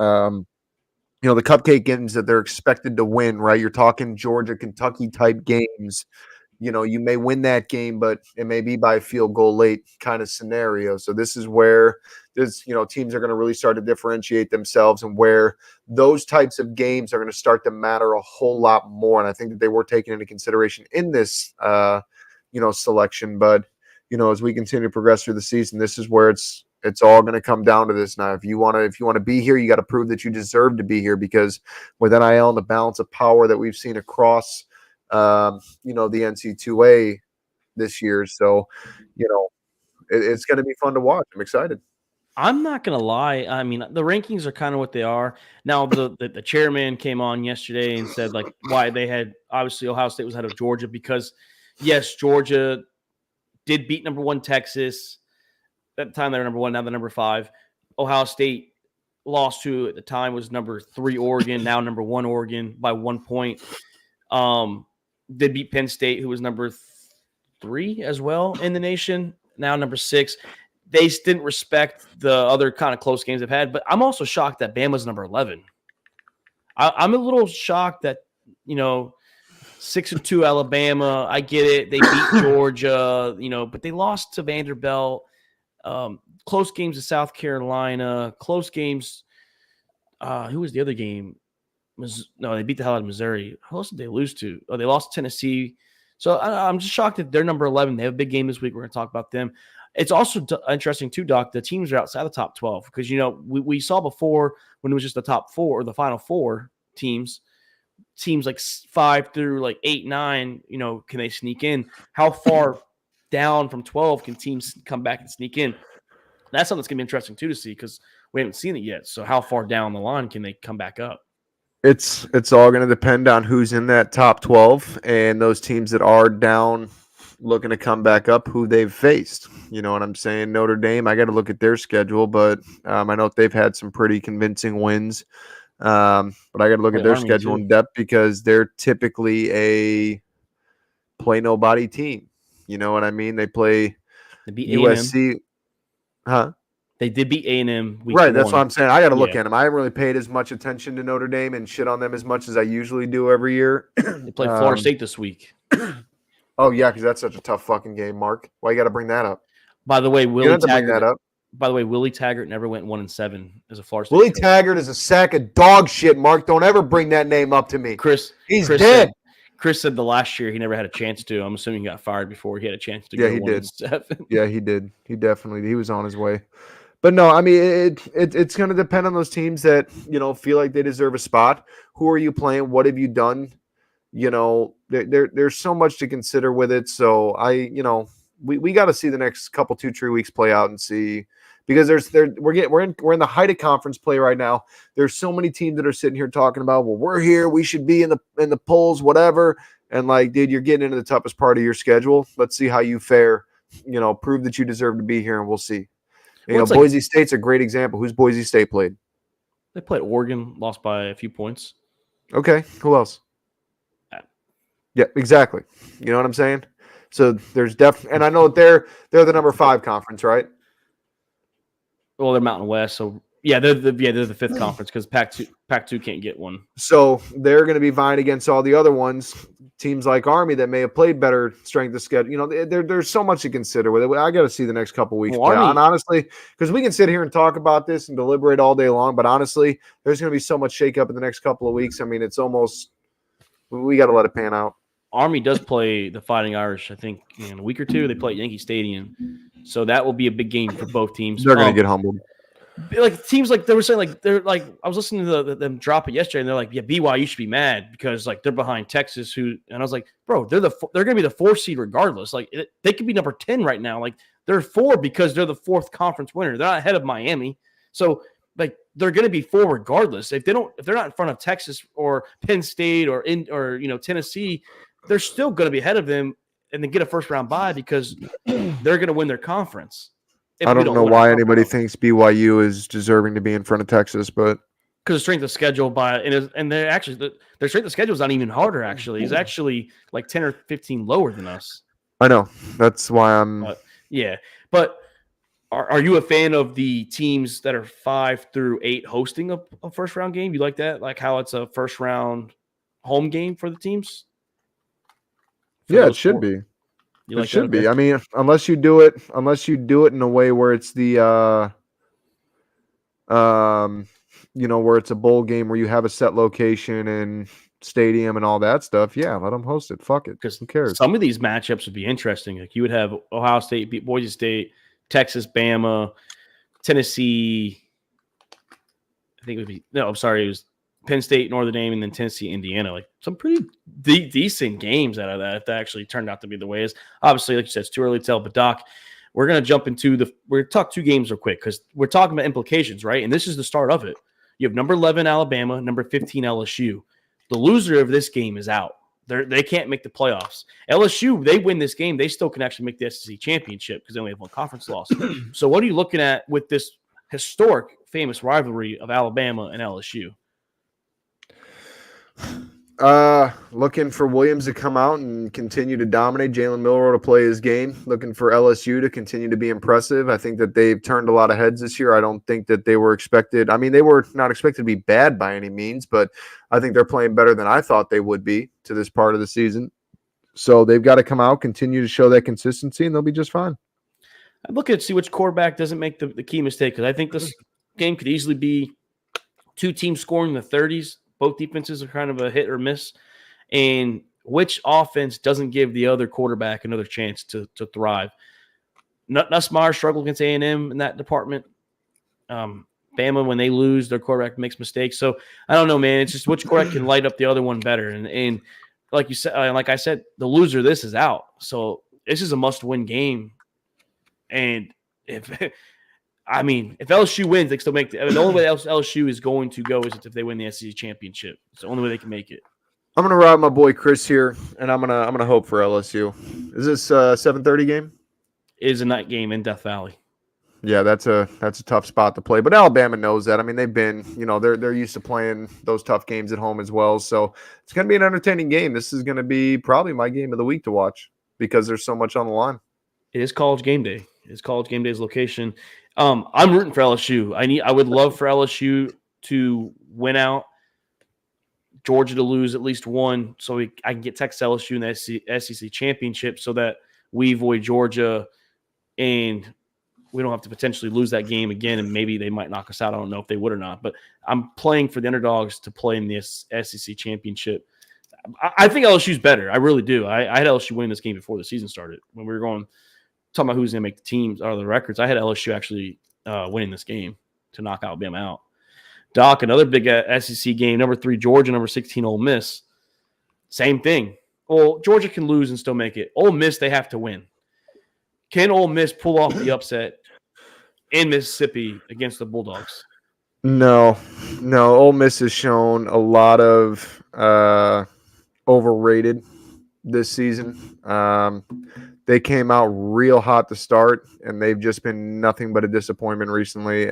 The cupcake games that they're expected to win, right? You're talking Georgia, Kentucky type games. You may win that game, but it may be by a field goal late kind of scenario. So this is where teams are going to really start to differentiate themselves and where those types of games are going to start to matter a whole lot more. And I think that they were taken into consideration in this, selection. But, as we continue to progress through the season, this is where it's all going to come down to this now. If you want to be here, you got to prove that you deserve to be here, because with NIL and the balance of power that we've seen across, the NC2A this year. So, it's going to be fun to watch. I'm excited. I'm not going to lie. I mean, the rankings are kind of what they are. Now, the chairman came on yesterday and said, like, why they had, obviously, Ohio State was ahead of Georgia because, yes, Georgia did beat number 1 Texas. At the time, they were number 1. Now they're number 5. Ohio State lost to, at the time, was number 3 Oregon. Now number 1 Oregon by 1 point. Did beat Penn State, who was number 3 as well in the nation. Now number 6. They didn't respect the other kind of close games they've had. But I'm also shocked that Bama's number 11. I'm a little shocked that, 6-2 Alabama. I get it. They beat Georgia, but they lost to Vanderbilt. Close games to South Carolina. Close games. Who was the other game? No, they beat the hell out of Missouri. Who else did they lose to? Oh, they lost to Tennessee. So I'm just shocked that they're number 11. They have a big game this week. We're going to talk about them. It's also interesting, too, Doc, the teams are outside the top 12 because, we saw before when it was just the top 4 or the final 4 teams like 5 through like 8, 9, can they sneak in? How far down from 12 can teams come back and sneak in? That's something that's going to be interesting, too, to see because we haven't seen it yet. So how far down the line can they come back up? It's all going to depend on who's in that top 12 and those teams that are down looking to come back up, who they've faced. You know what I'm saying? Notre Dame, I got to look at their schedule, but I know they've had some pretty convincing wins. But I got to look at their schedule in depth because they're typically a play nobody team. You know what I mean? They play USC. Huh? They did beat A&M week right, 1. that's what I'm saying. I got to look at them. I haven't really paid as much attention to Notre Dame and shit on them as much as I usually do every year. They play Florida State this week. Oh, yeah, because that's such a tough fucking game, Mark. Why you got to bring that up? By the way, Willie Taggart Taggart never went 1-7 as a Florida State. Willie Taggart is a sack of dog shit, Mark. Don't ever bring that name up to me. He's dead. Chris said the last year he never had a chance to. I'm assuming he got fired before he had a chance to go 1-7. Yeah, he did. He was on his way. But no, I mean, it's going to depend on those teams that, feel like they deserve a spot. Who are you playing? What have you done? There's so much to consider with it. So we got to see the next couple 2-3 weeks play out and see, because we're in the height of conference play right now. There's so many teams that are sitting here talking about, well, we're here, we should be in the polls, whatever. And like, dude, you're getting into the toughest part of your schedule. Let's see how you fare. Prove that you deserve to be here, and we'll see. Boise State's a great example. Who's Boise State played? They played Oregon, lost by a few points. Okay, who else? Yeah, exactly. You know what I'm saying? So there's and I know they're the number 5 conference, right? Well, they're Mountain West, so Yeah, they're the fifth conference because Pac-2 can't get one. So they're going to be vying against all the other ones, teams like Army that may have played better strength of schedule. You know, there's so much to consider with it. I got to see the next couple of weeks play. And honestly, because we can sit here and talk about this and deliberate all day long, but honestly, there's going to be so much shakeup in the next couple of weeks. I mean, it's almost we got to let it pan out. Army does play the Fighting Irish, I think, in a week or two. They play at Yankee Stadium, so that will be a big game for both teams. They're going to get humbled. Like teams like they were saying, like they're like I was listening to them drop it yesterday, and they're like, yeah, BYU should be mad because like they're behind Texas, and I was like, bro, they're going to be the 4th seed regardless. Like they could be number 10 right now. Like they're 4 because they're the 4th conference winner. They're not ahead of Miami, so like they're going to be 4 regardless. If they're not in front of Texas or Penn State or Tennessee, they're still going to be ahead of them and then get a first round bye because they're going to win their conference. I don't know why anybody thinks BYU is deserving to be in front of Texas, but because the strength of schedule and they're actually their strength of schedule is not even harder. Actually, it's actually like 10 or 15 lower than us. I know that's why I'm. But are you a fan of the teams that are 5 through 8 hosting a first round game? You like that? Like how it's a first round home game for the teams? Yeah, it should be. It should be. I mean, unless you do it in a way where it's the where it's a bowl game where you have a set location and stadium and all that stuff. Yeah, let them host it. Fuck it. Because who cares? Some of these matchups would be interesting. Like you would have Ohio State beat Boise State, Texas, Bama, Tennessee. I think it would be it was Penn State, Notre Dame, and then Tennessee, Indiana. Like some pretty decent games out of that if that actually turned out to be the way it is. Obviously, like you said, it's too early to tell. But, Doc, we're going to jump into we're going to talk 2 games real quick because we're talking about implications, right? And this is the start of it. You have number 11 Alabama, number 15 LSU. The loser of this game is out. They can't make the playoffs. LSU, they win this game, they still can actually make the SEC championship because they only have 1 conference loss. So what are you looking at with this historic, famous rivalry of Alabama and LSU? Looking for Williams to come out and continue to dominate. Jalen Milroe to play his game. Looking for LSU to continue to be impressive. I think that they've turned a lot of heads this year. I don't think that they were expected. I mean, they were not expected to be bad by any means, but I think they're playing better than I thought they would be to this part of the season. So they've got to come out, continue to show that consistency, and they'll be just fine. I'm looking to see which quarterback doesn't make the key mistake because I think this game could easily be 2 teams scoring in the 30s. Both defenses are kind of a hit or miss. And which offense doesn't give the other quarterback another chance to thrive? Nussmeier struggled against A&M in that department. Bama, when they lose, their quarterback makes mistakes. So I don't know, man. It's just which quarterback can light up the other one better. And like you said, like I said, the loser of this is out. So this is a must-win game. And if LSU wins, they can still make the only way LSU is going to go is if they win the SEC championship. It's the only way they can make it. I'm gonna ride my boy Chris here, and I'm gonna hope for LSU. Is this a 7:30 game? It is a night game in Death Valley. Yeah, that's a tough spot to play, but Alabama knows that. I mean, they've been, they're used to playing those tough games at home as well. So it's gonna be an entertaining game. This is gonna be probably my game of the week to watch because there's so much on the line. It is College Game Day. It's College Game Day's location. I'm rooting for LSU. I would love for LSU to win out, Georgia to lose at least one, so I can get Texas LSU in the SEC championship so that we avoid Georgia and we don't have to potentially lose that game again, and maybe they might knock us out. I don't know if they would or not, but I'm playing for the underdogs to play in this SEC championship. I think LSU's better. I really do. I had LSU winning this game before the season started. When we were talking about who's going to make the teams or the records, I had LSU actually winning this game to knock Alabama out. Doc, another big SEC game, number 3 Georgia, number 16 Ole Miss. Same thing. Well, Georgia can lose and still make it. Ole Miss, they have to win. Can Ole Miss pull off the upset in Mississippi against the Bulldogs? No. Ole Miss has shown a lot of overrated this season. They came out real hot to start, and they've just been nothing but a disappointment recently.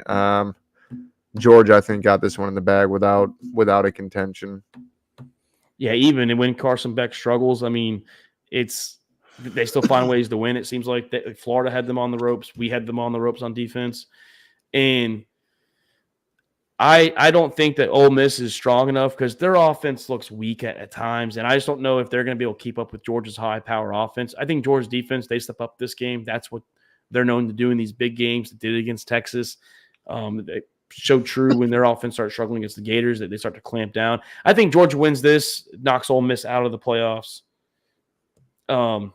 Georgia, I think, got this one in the bag without a contention. Yeah, even when Carson Beck struggles, I mean, they still find ways to win. It seems like Florida had them on the ropes. We had them on the ropes on defense. And I don't think that Ole Miss is strong enough because their offense looks weak at times, and I just don't know if they're going to be able to keep up with Georgia's high-power offense. I think Georgia's defense, they step up this game. That's what they're known to do in these big games. They did it against Texas. They showed true when their offense started struggling against the Gators that they start to clamp down. I think Georgia wins this, knocks Ole Miss out of the playoffs. I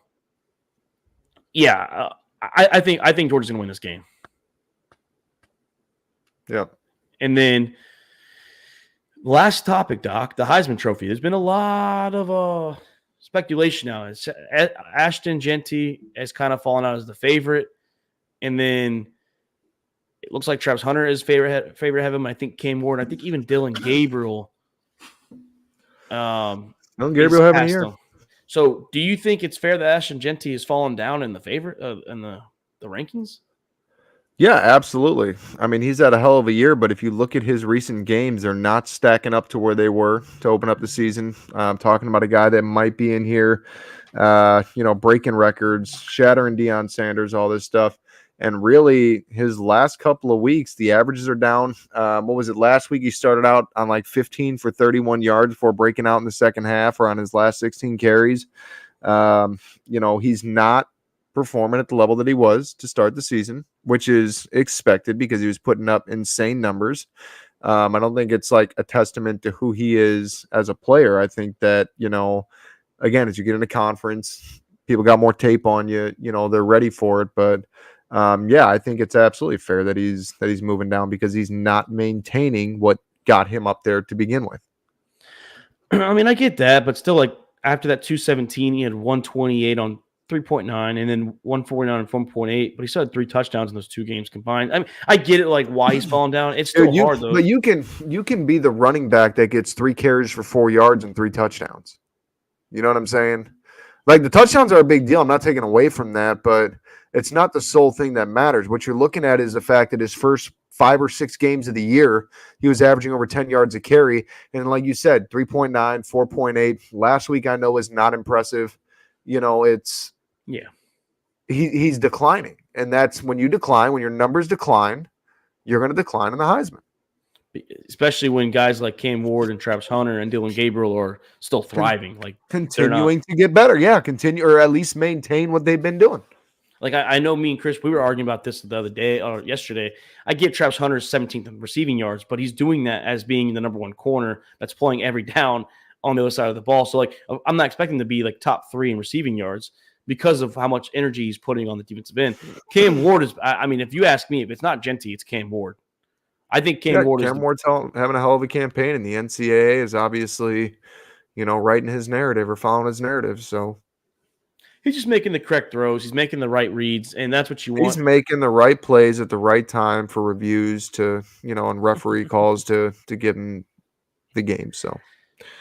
think Georgia's going to win this game. Yeah. And then last topic, Doc, the Heisman Trophy. There's been a lot of speculation now. It's, Ashton Jeanty has kind of fallen out as the favorite. And then it looks like Travis Hunter is favorite have him. I think Cam Ward. I think even Dylan Gabriel. Dylan Gabriel having a year. So do you think it's fair that Ashton Jeanty has fallen down in the favorite in the rankings? Yeah, absolutely. I mean, he's had a hell of a year, but if you look at his recent games, they're not stacking up to where they were to open up the season. I'm talking about a guy that might be in here, breaking records, shattering Deion Sanders, all this stuff. And really, his last couple of weeks, the averages are down. What was it? Last week, he started out on like 15 for 31 yards before breaking out in the second half, or on his last 16 carries. He's not performing at the level that he was to start the season, which is expected because he was putting up insane numbers. I don't think it's like a testament to who he is as a player. I think that, again, as you get into conference, people got more tape on you, they're ready for it. But I think it's absolutely fair that he's moving down because he's not maintaining what got him up there to begin with. I mean, I get that, but still, like after that 217, he had 128 on 3.9 and then 149 and 1.8, but he still had 3 touchdowns in those 2 games combined. I mean, I get it, like why he's falling down. It's still hard though. But you can be the running back that gets 3 carries for 4 yards and 3 touchdowns. You know what I'm saying? Like the touchdowns are a big deal. I'm not taking away from that, but it's not the sole thing that matters. What you're looking at is the fact that his first 5 or 6 games of the year, he was averaging over 10 yards a carry. And like you said, 3.9, 4.8. Last week I know is not impressive. He's declining. And that's when you decline, when your numbers decline, you're going to decline in the Heisman. Especially when guys like Cam Ward and Travis Hunter and Dylan Gabriel are still thriving. Like continuing to get better. Yeah, continue or at least maintain what they've been doing. Like I know me and Chris, we were arguing about this the other day or yesterday. I give Travis Hunter 17th in receiving yards, but he's doing that as being the number 1 corner that's playing every down on the other side of the ball. So like I'm not expecting to be like top 3 in receiving yards because of how much energy he's putting on the defensive end. Cam Ward is, I mean, if you ask me, if it's not Jeanty, it's Cam Ward. I think Cam Ward's having a hell of a campaign, and the NCAA is obviously, writing his narrative or following his narrative. So he's just making the correct throws. He's making the right reads, and that's what you want. He's making the right plays at the right time for reviews to, and referee calls to give him the game. So,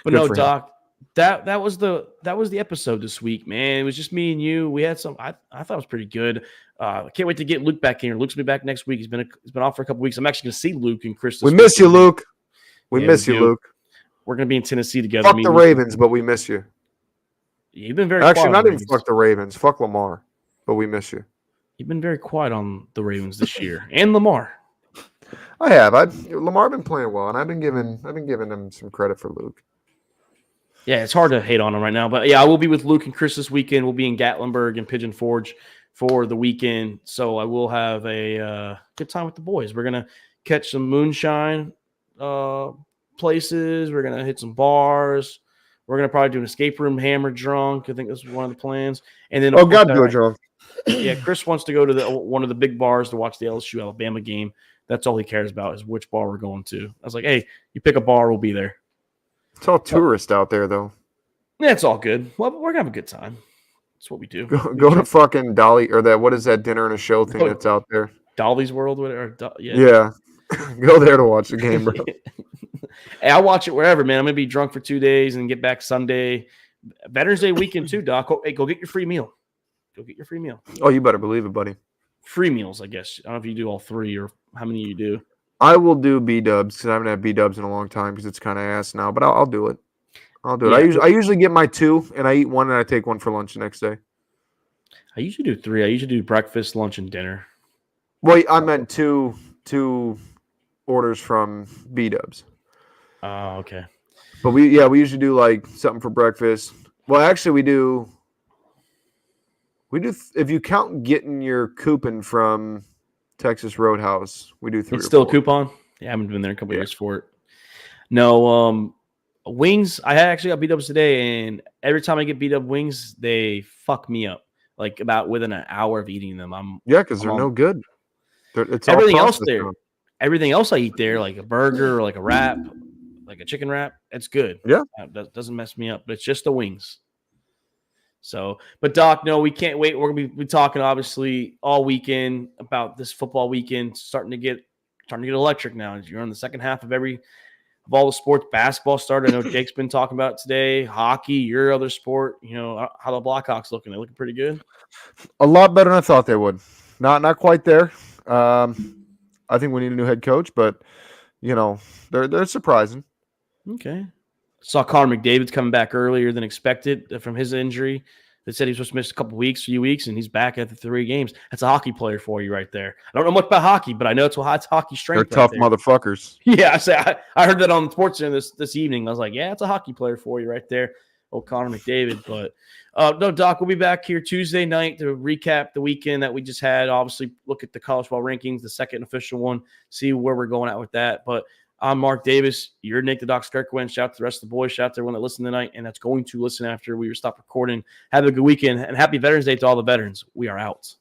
but no, Doc, that was the episode this week, man. It was just me and you. We had some. I thought it was pretty good. I can't wait to get Luke back here. Luke's gonna be back next week. He's been off for a couple weeks. I'm actually gonna see Luke and Chris. We miss you, Luke. We miss you, Luke. We're gonna be in Tennessee together. Fuck the Ravens, but we miss you. You've been very actually not even fuck the Ravens. Fuck Lamar, but we miss you. You've been very quiet on the Ravens this year and Lamar. I have. Lamar been playing well, and I've been giving him some credit for Luke. Yeah, it's hard to hate on him right now, but yeah, I will be with Luke and Chris this weekend. We'll be in Gatlinburg and Pigeon Forge for the weekend, so I will have a good time with the boys. We're gonna catch some moonshine places. We're gonna hit some bars. We're gonna probably do an escape room hammer drunk. I think this is one of the plans. And then do a drunk. Yeah, Chris wants to go to one of the big bars to watch the LSU Alabama game. That's all he cares about is which bar we're going to. I was like, hey, you pick a bar, we'll be there. It's all tourists out there, though. Yeah, it's all good. Well, we're gonna have a good time. That's what we do. Go to fucking Dolly or that. What is that dinner and a show thing that's out there? Dolly's World, whatever. Yeah. Go there to watch the game, bro. Hey, I'll watch it wherever, man. I'm gonna be drunk for 2 days and get back Sunday. Veterans Day weekend too, Doc. Hey, go get your free meal. Go get your free meal. Oh, you better believe it, buddy. Free meals, I guess. I don't know if you do all 3 or how many you do. I will do B-dubs because I haven't had B-dubs in a long time because it's kind of ass now. But I'll do it. I'll do it. I usually get my 2 and I eat 1 and I take 1 for lunch the next day. I usually do 3. I usually do breakfast, lunch, and dinner. Well, I meant two orders from B-dubs. Oh, okay. But we usually do like something for breakfast. Well, actually, we do if you count getting your coupon from Texas Roadhouse, we do 3 It's or still 4. a coupon. Yeah, I haven't been there in a couple of years for it. No, wings. I actually got B-dubs today, and every time I get B-dub wings, they fuck me up. Like about within an hour of eating them, because they're no good. It's all everything else processed there. now. Everything else I eat there, like a burger or like a wrap, like a chicken wrap, it's good. Yeah. That doesn't mess me up, but it's just the wings. So, but Doc, no, we can't wait. We're gonna be talking obviously all weekend about this football weekend, starting to get electric now. You're on the second half of all the sports. Basketball started. I know Jake's been talking about it today. Hockey, your other sport. You know how the Blackhawks looking? They looking pretty good. A lot better than I thought they would. Not quite there. I think we need a new head coach, but they're surprising. Okay. Saw Connor McDavid's coming back earlier than expected from his injury. They said he was supposed to miss a few weeks, and he's back after 3 games. That's a hockey player for you right there. I don't know much about hockey, but I know it's hockey strength. They're tough motherfuckers. Yeah, I heard that on the sports center this evening. I was like, yeah, it's a hockey player for you right there. Oh, Connor McDavid. But no, Doc, we'll be back here Tuesday night to recap the weekend that we just had. Obviously, look at the college ball rankings, the second official one, see where we're going at with that. But I'm Mark Davis. You're Nick the Doc Skirkwin. Shout out to the rest of the boys. Shout out to everyone that listened tonight and that's going to listen after we stop recording. Have a good weekend and happy Veterans Day to all the veterans. We are out.